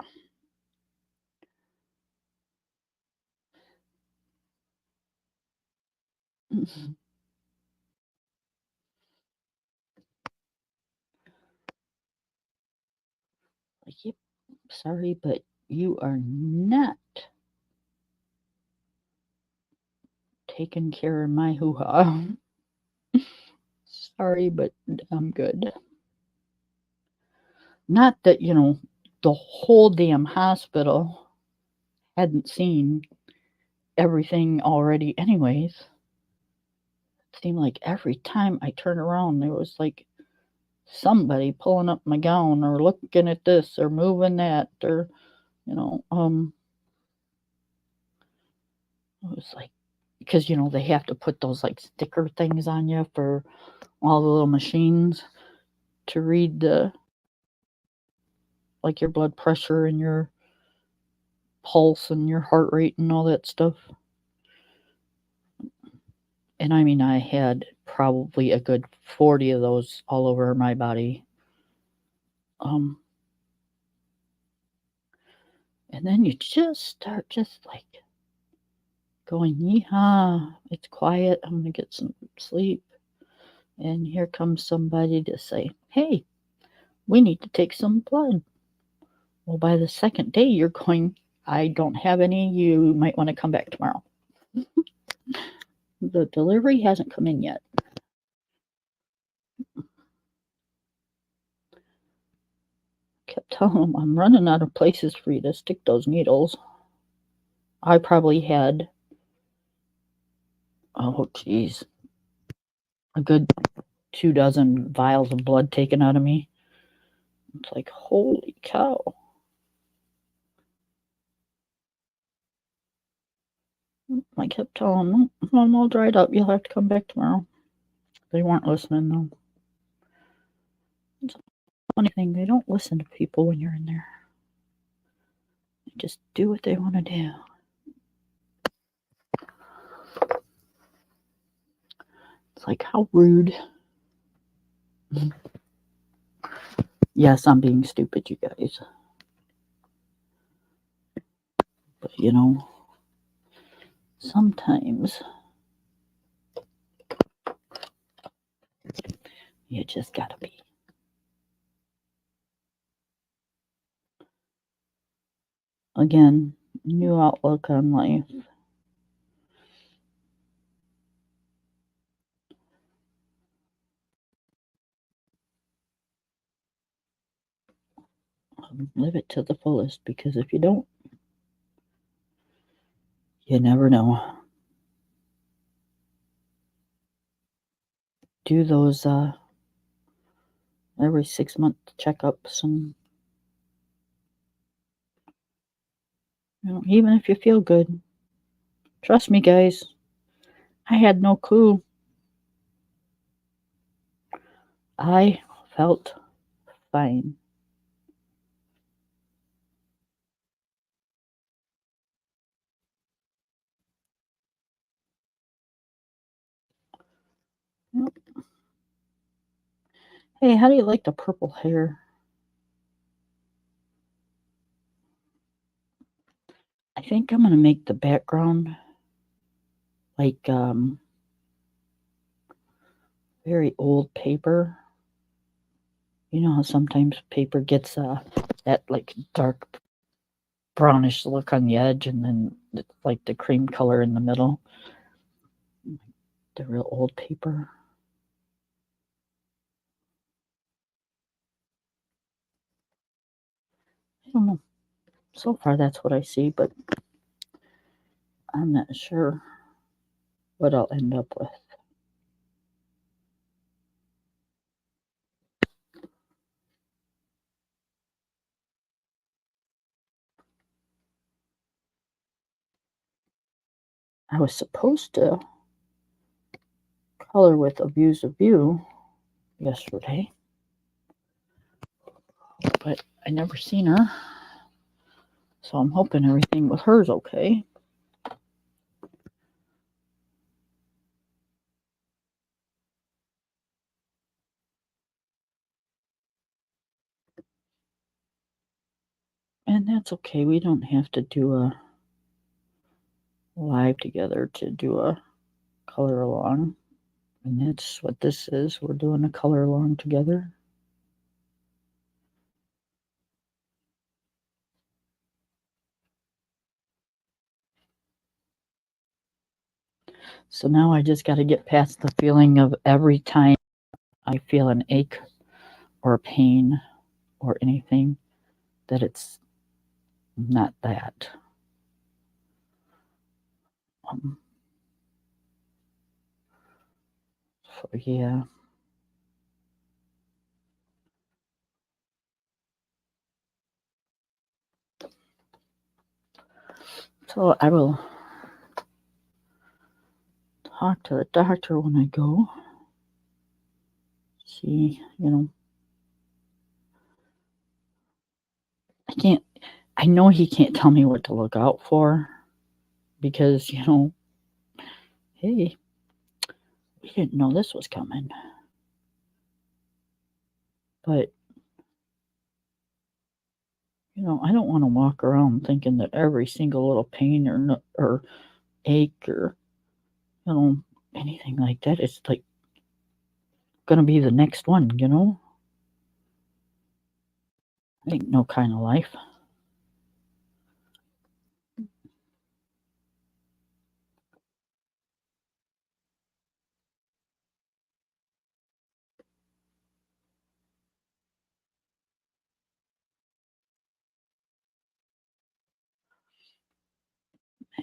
Like, yep, sorry, but you are not taking care of my hoo-ha. Sorry, but I'm good. Not that, the whole damn hospital hadn't seen everything already anyways. It seemed like every time I turned around, there was like somebody pulling up my gown or looking at this or moving that or, it was like, because, they have to put those like sticker things on you for all the little machines to read like your blood pressure and your pulse and your heart rate and all that stuff. And I mean, I had probably a good 40 of those all over my body. And then you just start like going, yeehaw, it's quiet, I'm going to get some sleep. And here comes somebody to say, hey, we need to take some blood. Well, by the second day, you're going, I don't have any, you might want to come back tomorrow. The delivery hasn't come in yet. Kept telling them, I'm running out of places for you to stick those needles. I probably had, oh geez, a good 24 vials of blood taken out of me. It's like, holy cow. I kept telling them, I'm all dried up, you'll have to come back tomorrow. They weren't listening though. It's a funny thing, they don't listen to people when you're in there. They just do what they want to do. It's like, how rude. Yes, I'm being stupid, you guys. But sometimes you just gotta be. Again, new outlook on life. Live it to the fullest, because if you don't, you never know. Do those every 6-month checkups, and even if you feel good. Trust me, guys, I had no clue. I felt fine. Yep. Hey, how do you like the purple hair? I think I'm gonna make the background like very old paper. You know how sometimes paper gets that like dark brownish look on the edge, and then it's like the cream color in the middle. The real old paper. I don't know. So far, that's what I see, but I'm not sure what I'll end up with. I was supposed to color with A View's a View yesterday, but I never seen her, so I'm hoping everything with her's okay. And that's okay. We don't have to do a live together to do a color along. And that's what this is. We're doing a color along together. So now I just got to get past the feeling of every time I feel an ache or pain or anything that it's not that. Um, so yeah. So I will talk to the doctor when I go. See, I know he can't tell me what to look out for because, hey, we didn't know this was coming. But, I don't want to walk around thinking that every single little pain or ache or, anything like that is like going to be the next one, Ain't no kind of life.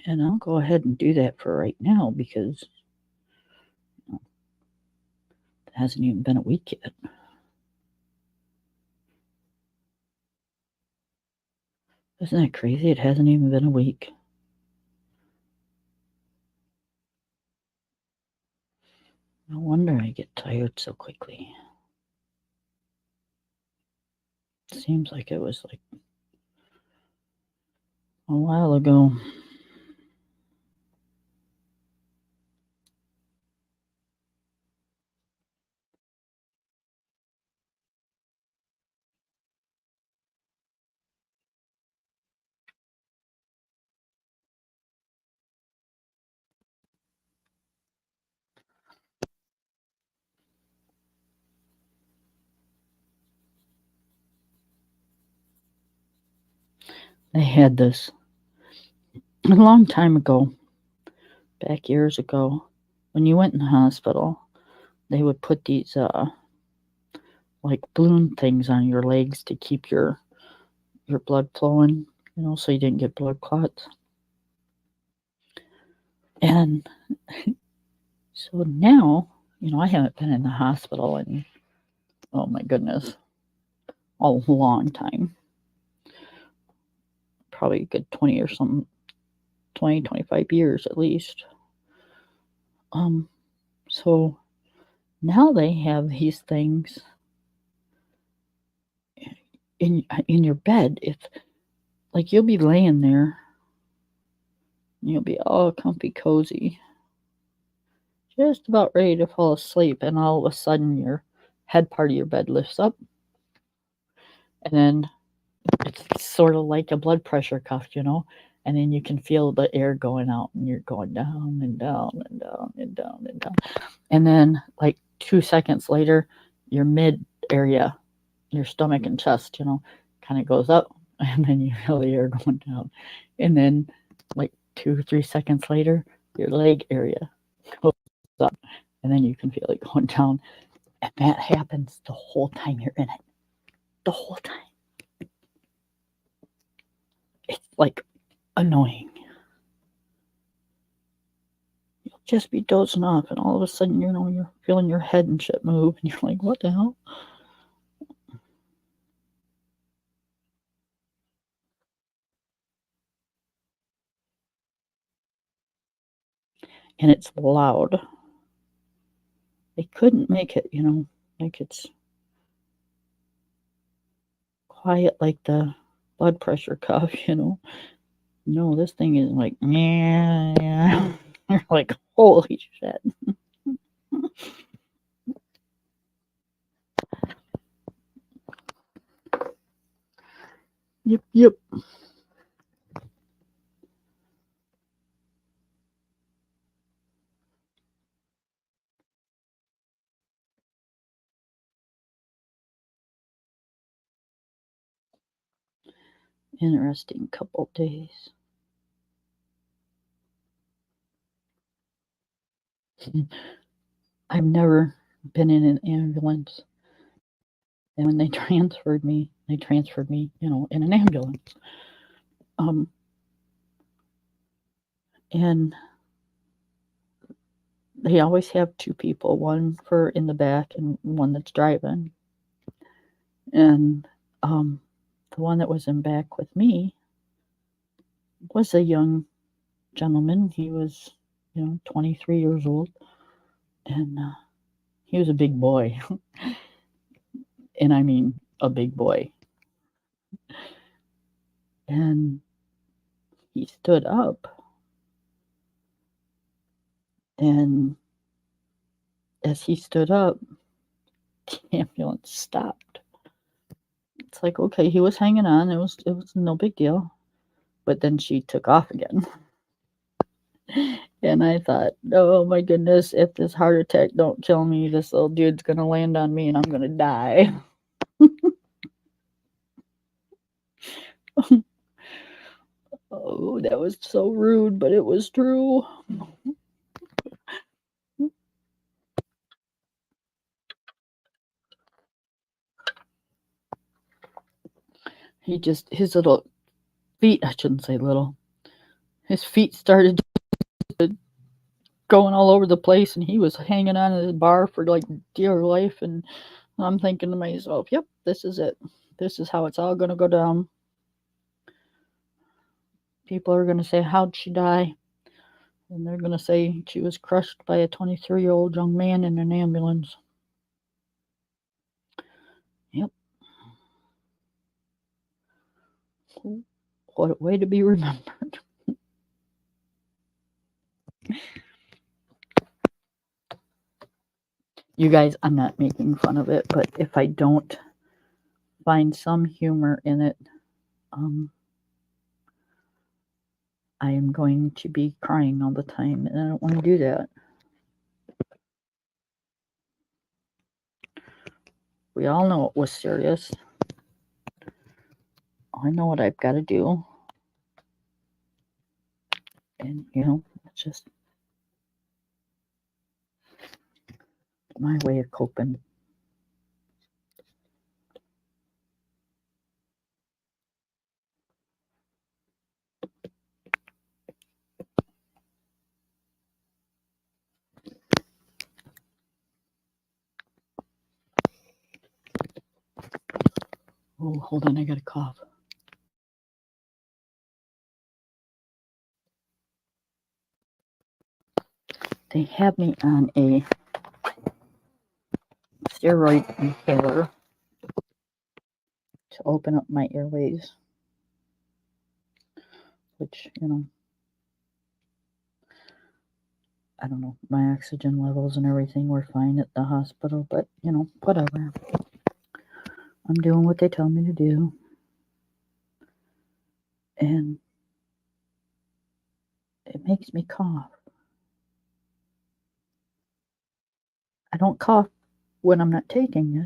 And I'll go ahead and do that for right now because it hasn't even been a week yet. Isn't that crazy? It hasn't even been a week. No wonder I get tired so quickly. Seems like it was like a while ago. They had this a long time ago, back years ago, when you went in the hospital, they would put these like balloon things on your legs to keep your blood flowing, so you didn't get blood clots. And so now, I haven't been in the hospital in, oh my goodness, a long time. Probably a good 20 or something, 20, 25 years at least. So now they have these things in your bed. If like you'll be laying there, and you'll be all comfy cozy, just about ready to fall asleep, and all of a sudden your head part of your bed lifts up, and then it's sort of like a blood pressure cuff, and then you can feel the air going out, and you're going down and down and down and down and down, and then like 2 seconds later, your mid area, your stomach and chest, kind of goes up, and then you feel the air going down, and then like 2 or 3 seconds later, your leg area goes up, and then you can feel it going down, and that happens the whole time you're in it. The whole time. It's like annoying. You'll just be dozing off, and all of a sudden, you're feeling your head and shit move, and you're like, what the hell? And it's loud. They couldn't make it, like it's quiet like the blood pressure cuff, No, this thing is like, yeah. You're like, holy shit. Yep, yep. Interesting couple days. I've never been in an ambulance. And when they transferred me, in an ambulance. And they always have two people, one for in the back and one that's driving. And the one that was in back with me was a young gentleman. He was, 23 years old, and he was a big boy. And I mean a big boy. And he stood up, and as he stood up, the ambulance stopped. It's like, okay, he was hanging on. It was no big deal. But then she took off again. And I thought, oh my goodness, if this heart attack don't kill me, this little dude's gonna land on me and I'm gonna die. Oh, that was so rude, but it was true. His little feet, I shouldn't say little, his feet started going all over the place, and he was hanging on to the bar for like dear life. And I'm thinking to myself, yep, this is it. This is how it's all going to go down. People are going to say, how'd she die? And they're going to say she was crushed by a 23-year-old young man in an ambulance. Yep. What a way to be remembered. You guys, I'm not making fun of it, but if I don't find some humor in it, I am going to be crying all the time, and I don't want to do that. We all know it was serious. I know what I've got to do. And, it's just my way of coping. Oh, hold on, I got a cough. They have me on a steroid inhaler to open up my airways, which, I don't know, my oxygen levels and everything were fine at the hospital, but, whatever. I'm doing what they tell me to do. And it makes me cough. I don't cough when I'm not taking it,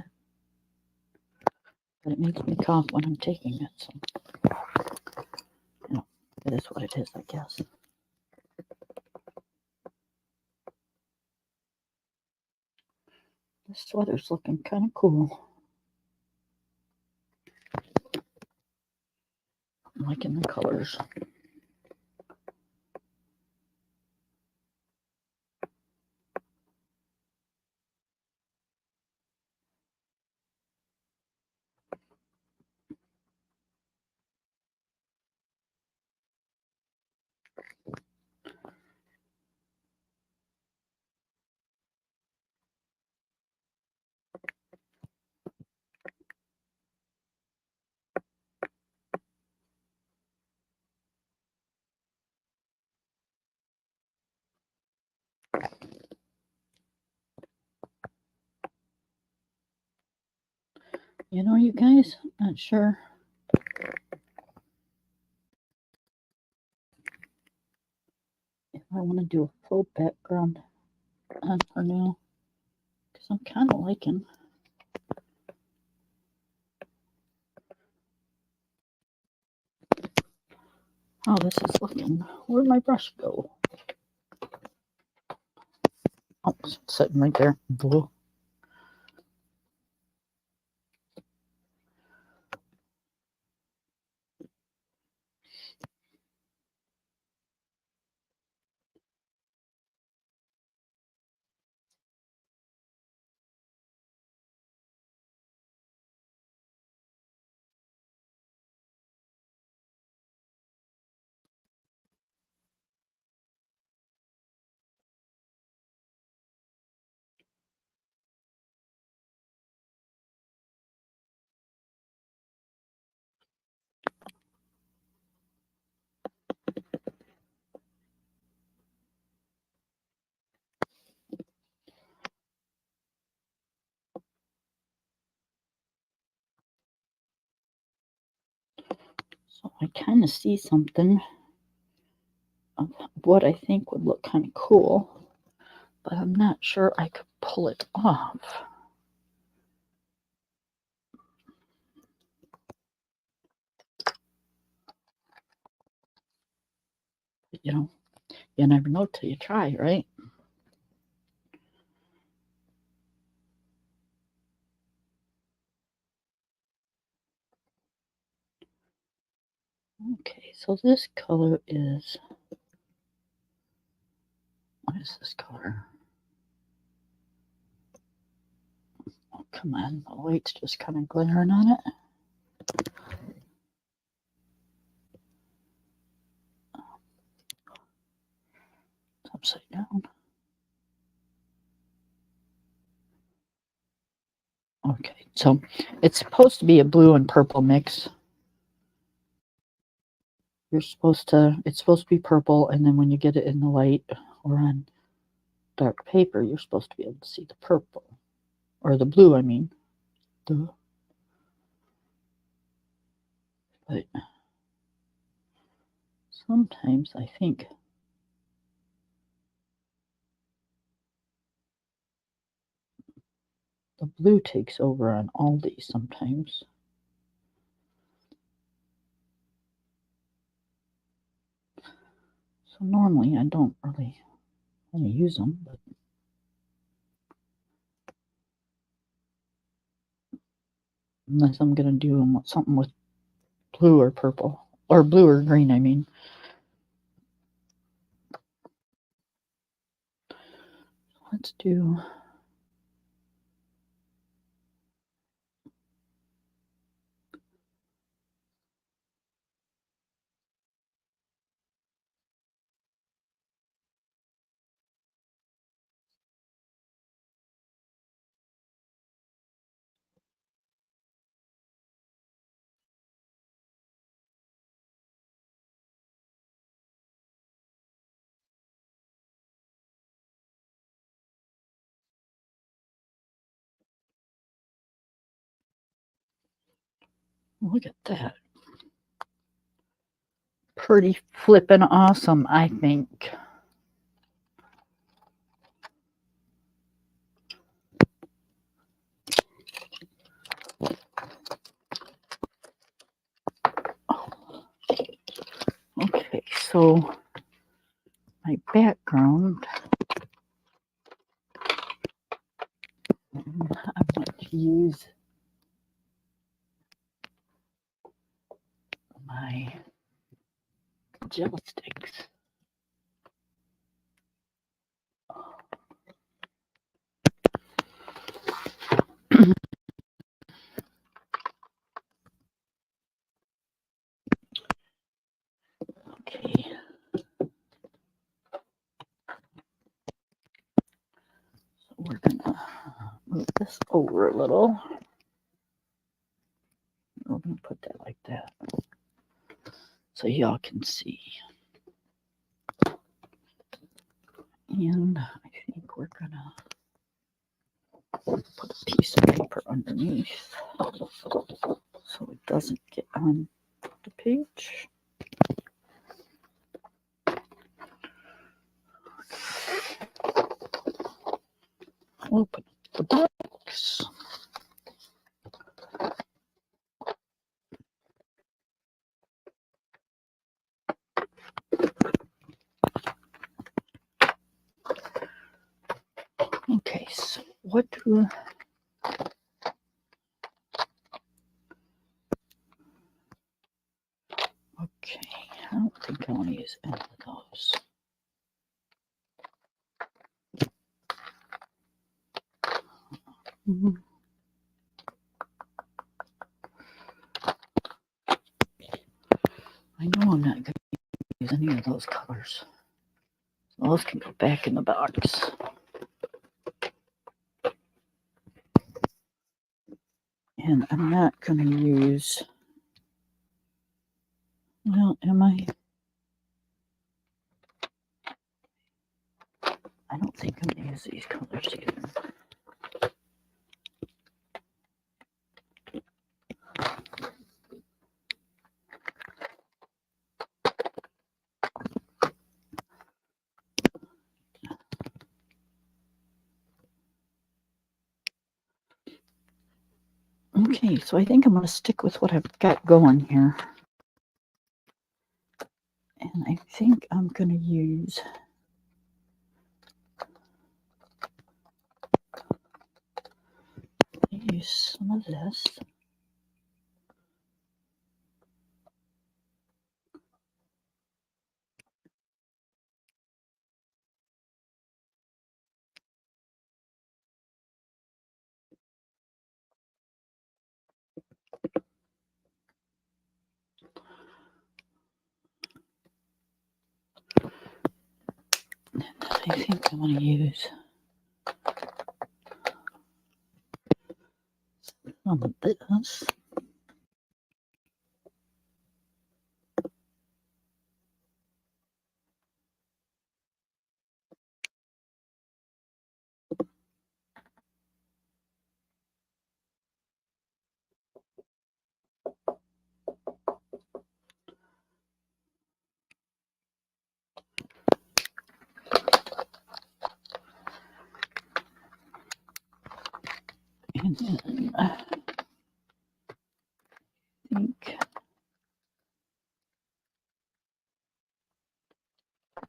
but it makes me cough when I'm taking it. So, it is what it is, I guess. This sweater's looking kind of cool. I'm liking the colors. You guys, I'm not sure if I want to do a full background on her now, because I'm kind of liking. Oh, this is looking. Where'd my brush go? It's sitting right there. Blue. So I kind of see something of what I think would look kind of cool, but I'm not sure I could pull it off. You never know till you try, right? Okay, so this color is, what is this color? Oh, come on, the light's just kind of glaring on it. It's upside down. Okay, so it's supposed to be a blue and purple mix. It's supposed to be purple, and then when you get it in the light or on dark paper, you're supposed to be able to see the purple, or the blue, I mean. Duh. But sometimes I think the blue takes over on all these sometimes. So normally I don't really want to use them, but unless I'm going to do something with blue or purple, or blue or green, I mean. Let's do, look at that. Pretty flippin' awesome, I think. Okay, so my background, I'm going to use my gel sticks. Okay. So we're going to move this over a little. We're going to put that like that so y'all can see. And I think we're going to put a piece of paper underneath so it doesn't get on the page. Open the box. what do... Okay, I don't think I want to use any of those. I know I'm not going to use any of those colors. So those can go back in the box. And I'm not going to use... Well, am I? I don't think I'm going to use these colors either. Okay, so I think I'm going to stick with what I've got going here. And I think I'm going to use... some of this. I think I want to use some of this. And then I think...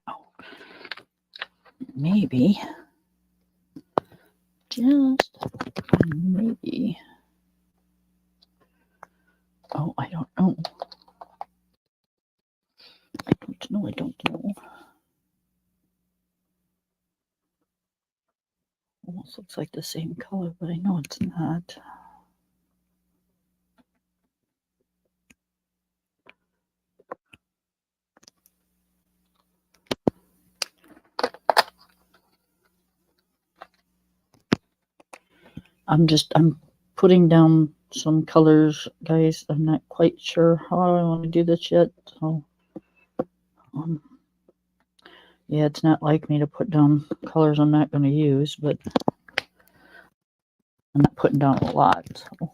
Oh, maybe... Just maybe... Oh, I don't know. I don't know. Almost looks like the same color, but I know it's not. I'm putting down some colors, guys. I'm not quite sure how I want to do this yet. So, yeah, it's not like me to put down colors I'm not going to use, but I'm not putting down a lot. So.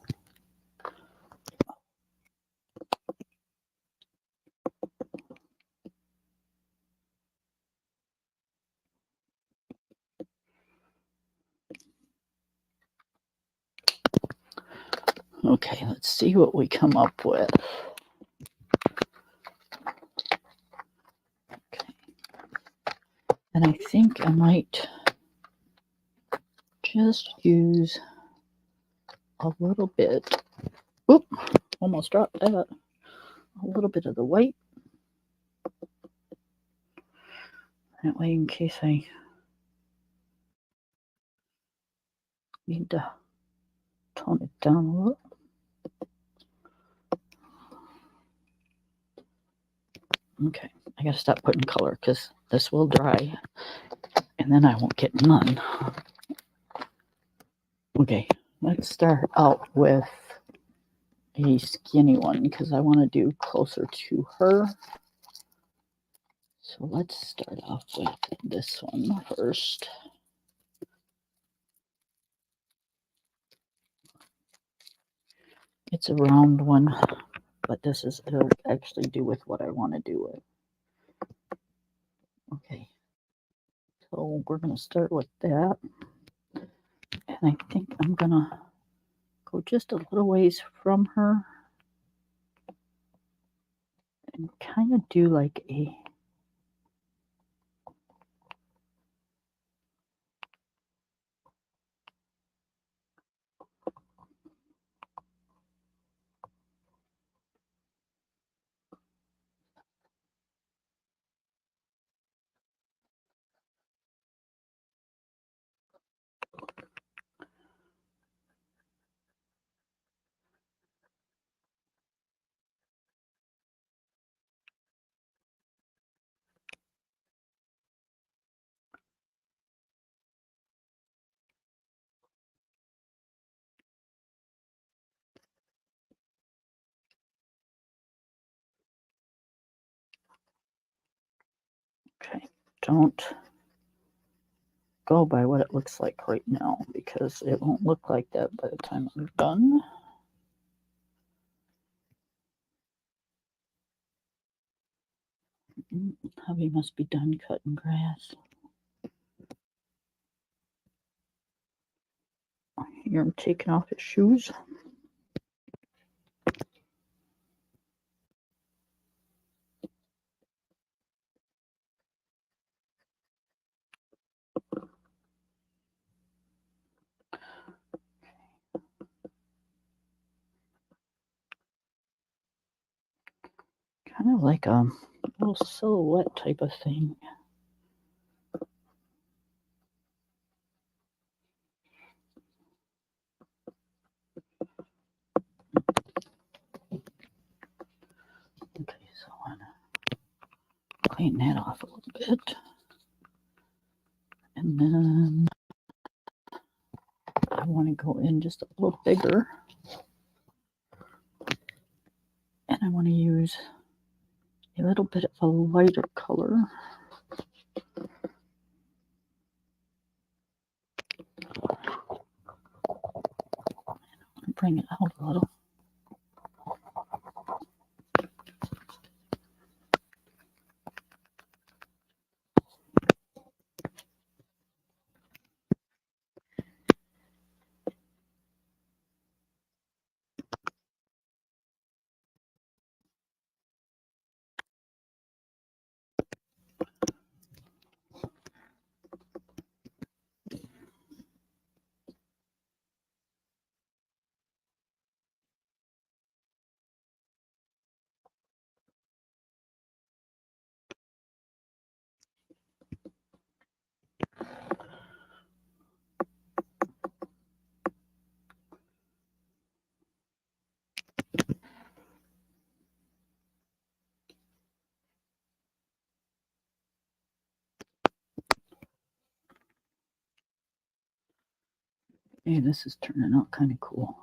Okay, let's see what we come up with. Okay. And I think I might just use a little bit. Oop, almost dropped that. A little bit of the white. That way, in case I need to tone it down a little. Okay, I gotta stop putting color because this will dry and then I won't get none. Okay, let's start out with a skinny one because I want to do closer to her. So let's start off with this one first. It's a round one, but it'll actually do with what I want to do with. Okay, so we're going to start with that. And I think I'm going to go just a little ways from her and kind of do like a don't go by what it looks like right now, because it won't look like that by the time I'm done. Hubby must be done cutting grass. I hear him taking off his shoes. Kind of like a little silhouette type of thing. Okay, so I'm gonna clean that off a little bit. And then I want to go in just a little bigger. And I want to use a little bit of a lighter color. Bring it out a little. Hey, this is turning out kind of cool.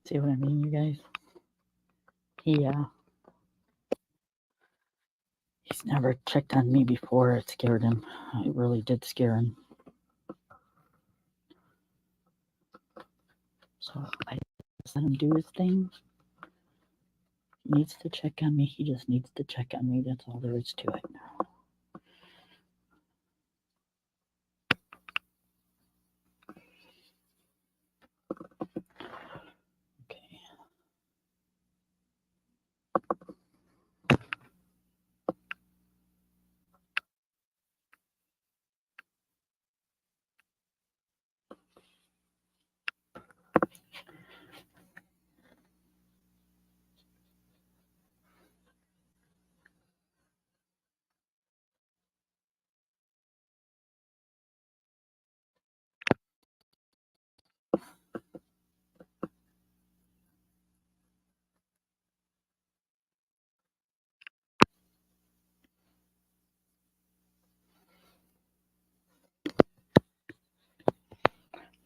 See what I mean, you guys? He's never checked on me before. It scared him. It really did scare him. So I just let him do his thing. He needs to check on me. He just needs to check on me. That's all there is to it. Okay.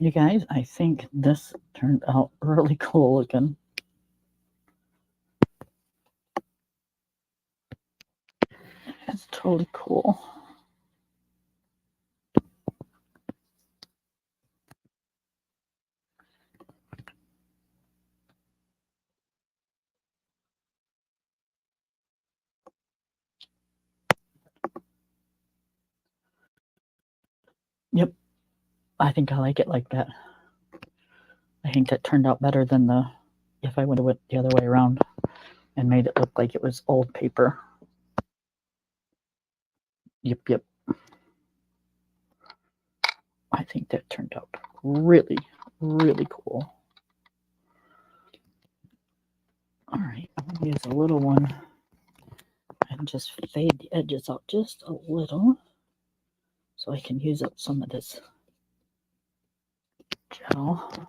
You guys, I think this turned out really cool looking. It's totally cool. Yep, I think I like it like that. I think that turned out better than if I would have went the other way around and made it look like it was old paper. Yep. I think that turned out really, really cool. All right, I'm going to use a little one and just fade the edges out just a little so I can use up some of this gel.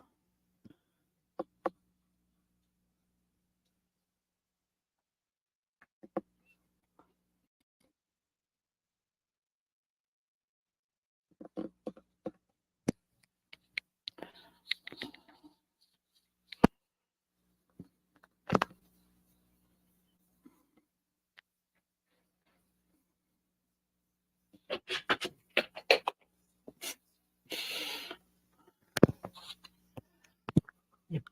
Yep.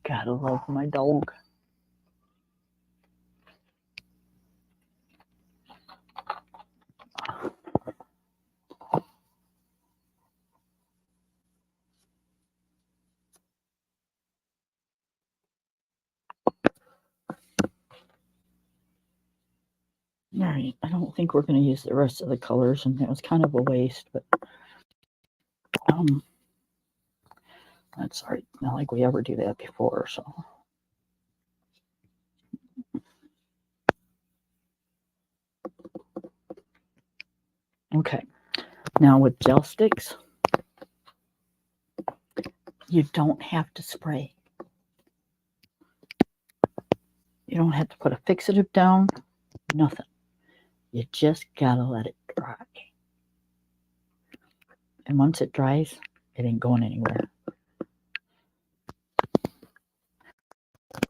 Gotta love my dog. All right, I don't think we're going to use the rest of the colors, and it was kind of a waste, but that's all right. Not like we ever do that before, so. Okay, now with gel sticks, you don't have to spray. You don't have to put a fixative down, nothing. You just gotta let it dry. And once it dries, it ain't going anywhere.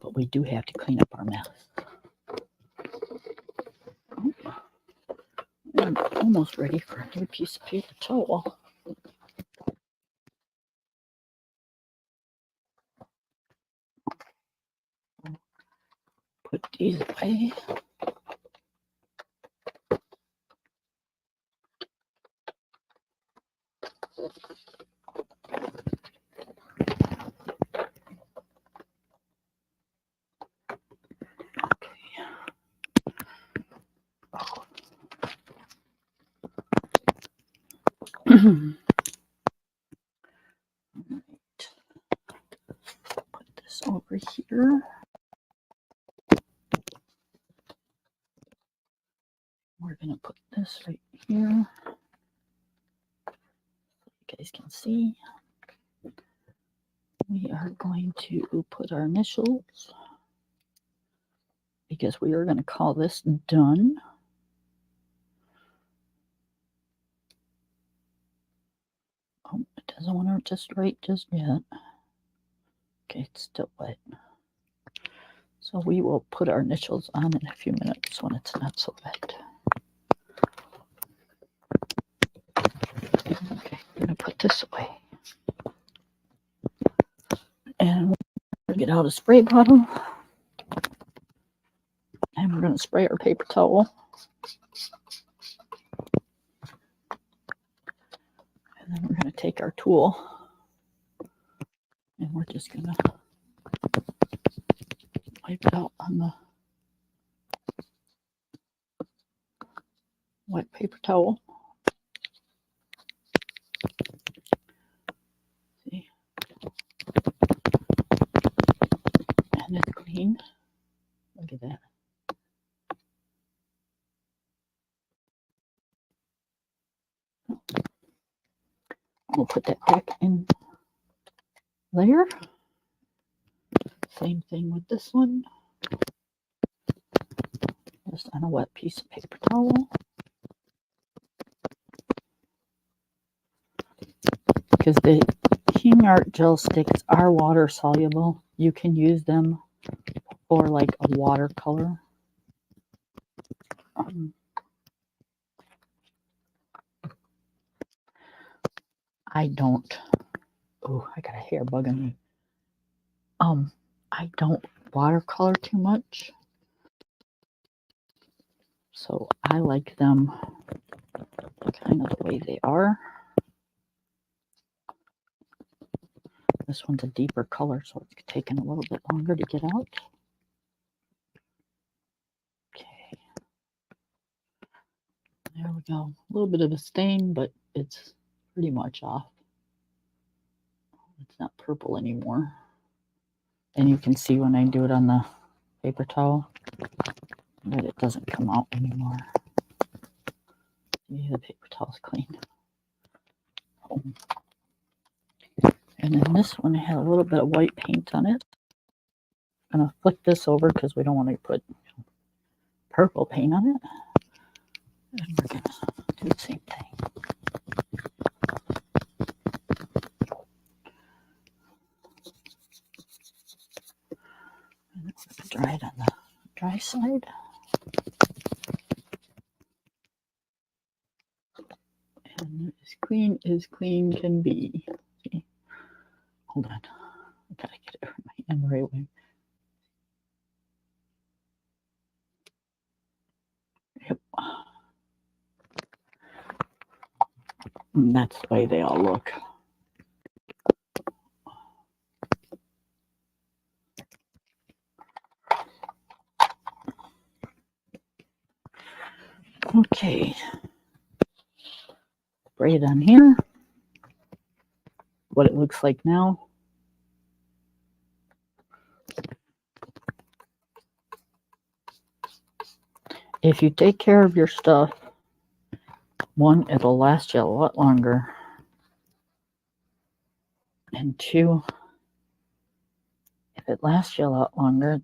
But we do have to clean up our mess. I'm almost ready for a new piece of paper towel. Put these away. Right. Put this over here. We're going to put this right here. You guys can see. We are going to put our initials because we are going to call this done. Oh, it doesn't want to just write just yet. Okay, it's still wet. So we will put our initials on in a few minutes when it's not so wet. Okay, I'm going to put this away. And we're going to get out a spray bottle. And we're going to spray our paper towel. And then we're going to take our tool. And we're just going to wipe it out on the wet paper towel. See? And it's clean. Look at that. We'll put that back in there. Same thing with this one. Just on a wet piece of paper towel. Because the King Art gel sticks are water soluble. You can use them for like a watercolor. I don't. Oh, I got a hair bugging me. I don't watercolor too much. So I like them kind of the way they are. This one's a deeper color, so it's taking a little bit longer to get out. Okay. There we go. A little bit of a stain, but it's pretty much off. It's not purple anymore. And you can see when I do it on the paper towel that it doesn't come out anymore. See, the paper towel's clean. Oh. And then this one has a little bit of white paint on it. I'm going to flip this over because we don't want to put purple paint on it. And we're going to do the same thing. And dry it on the dry side. And as clean can be. See? Hold on. I gotta get it from my hand the right way. Yep. And that's the way they all look. Okay. Spray it on here. What it looks like now. If you take care of your stuff, one, it'll last you a lot longer. And two, if it lasts you a lot longer,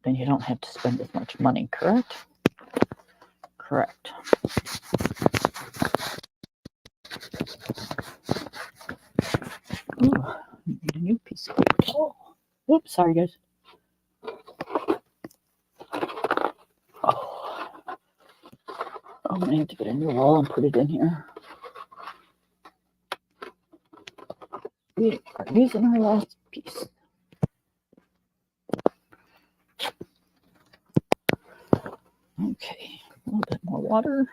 then you don't have to spend as much money, correct? Correct. Ooh, I need a new piece of paper. Oh, whoops, sorry guys. Oh, I'm gonna have to get a new roll and put it in here. We are using our last piece. Okay, a little bit more water.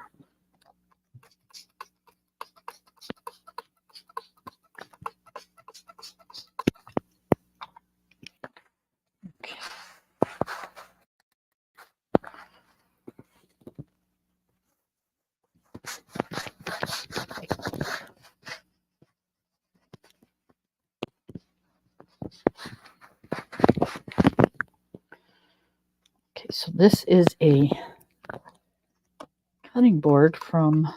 Okay. Okay, so this is a cutting board from,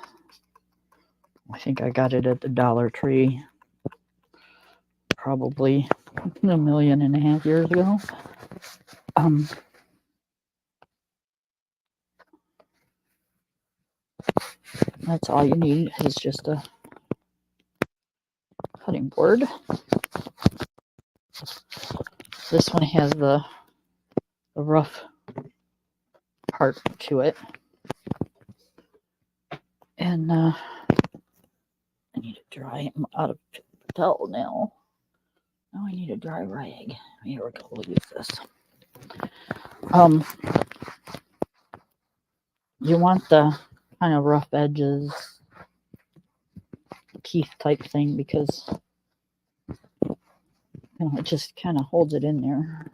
I think I got it at the Dollar Tree probably 1.5 million years ago. That's all you need is just a cutting board. This one has the rough part to it. And I need to dry. I'm out of paper towel now. Now I need a dry rag. Here we go. We'll use this. You want the kind of rough edges, teeth type thing, because it just kind of holds it in there.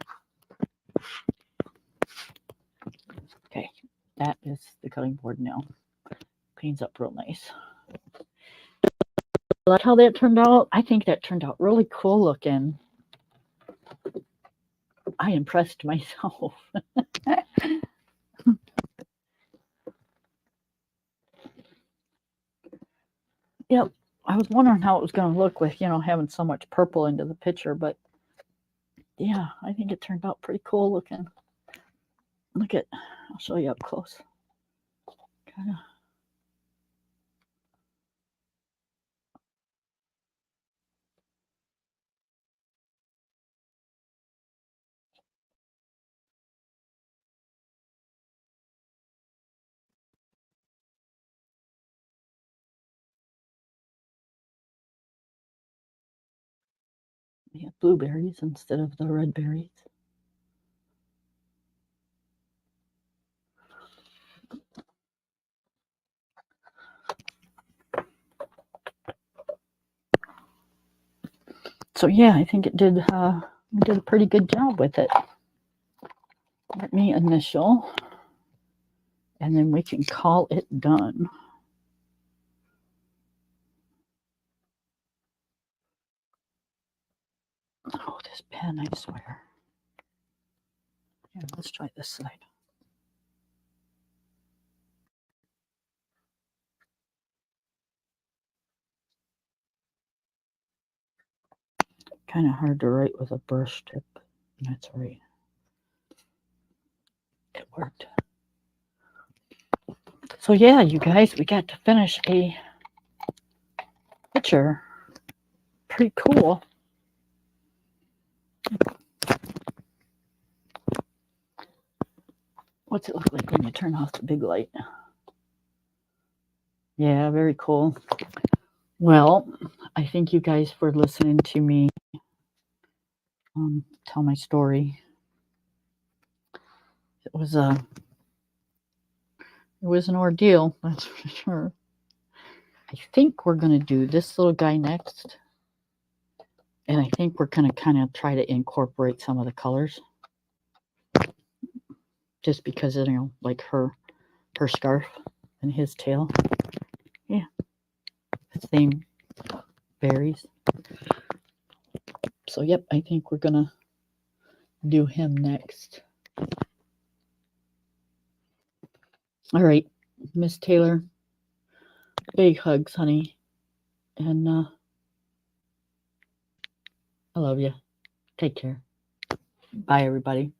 Okay, that is the cutting board now. Cleans up real nice. Like how that turned out? I think that turned out really cool looking. I impressed myself. Yep, I was wondering how it was going to look with, having so much purple into the picture, but yeah, I think it turned out pretty cool looking. Look at, I'll show you up close. Kind of. We have blueberries instead of the red berries. So yeah, I think it did a pretty good job with it. Let me initial, and then we can call it done. Oh, this pen, I swear. Here, let's try this side. Kind of hard to write with a brush tip. That's right. It worked. So yeah, you guys, we got to finish a picture. Pretty cool. What's it look like when you turn off the big light? Yeah, very cool. Well, I thank you guys for listening to me tell my story. It was an ordeal, that's for sure. I think we're going to do this little guy next. And I think we're going to kind of try to incorporate some of the colors. Just because of, like her scarf and his tail. Yeah. Same berries. So, yep, I think we're going to do him next. All right, Miss Taylor. Big hugs, honey. And I love you. Take care. Bye, everybody.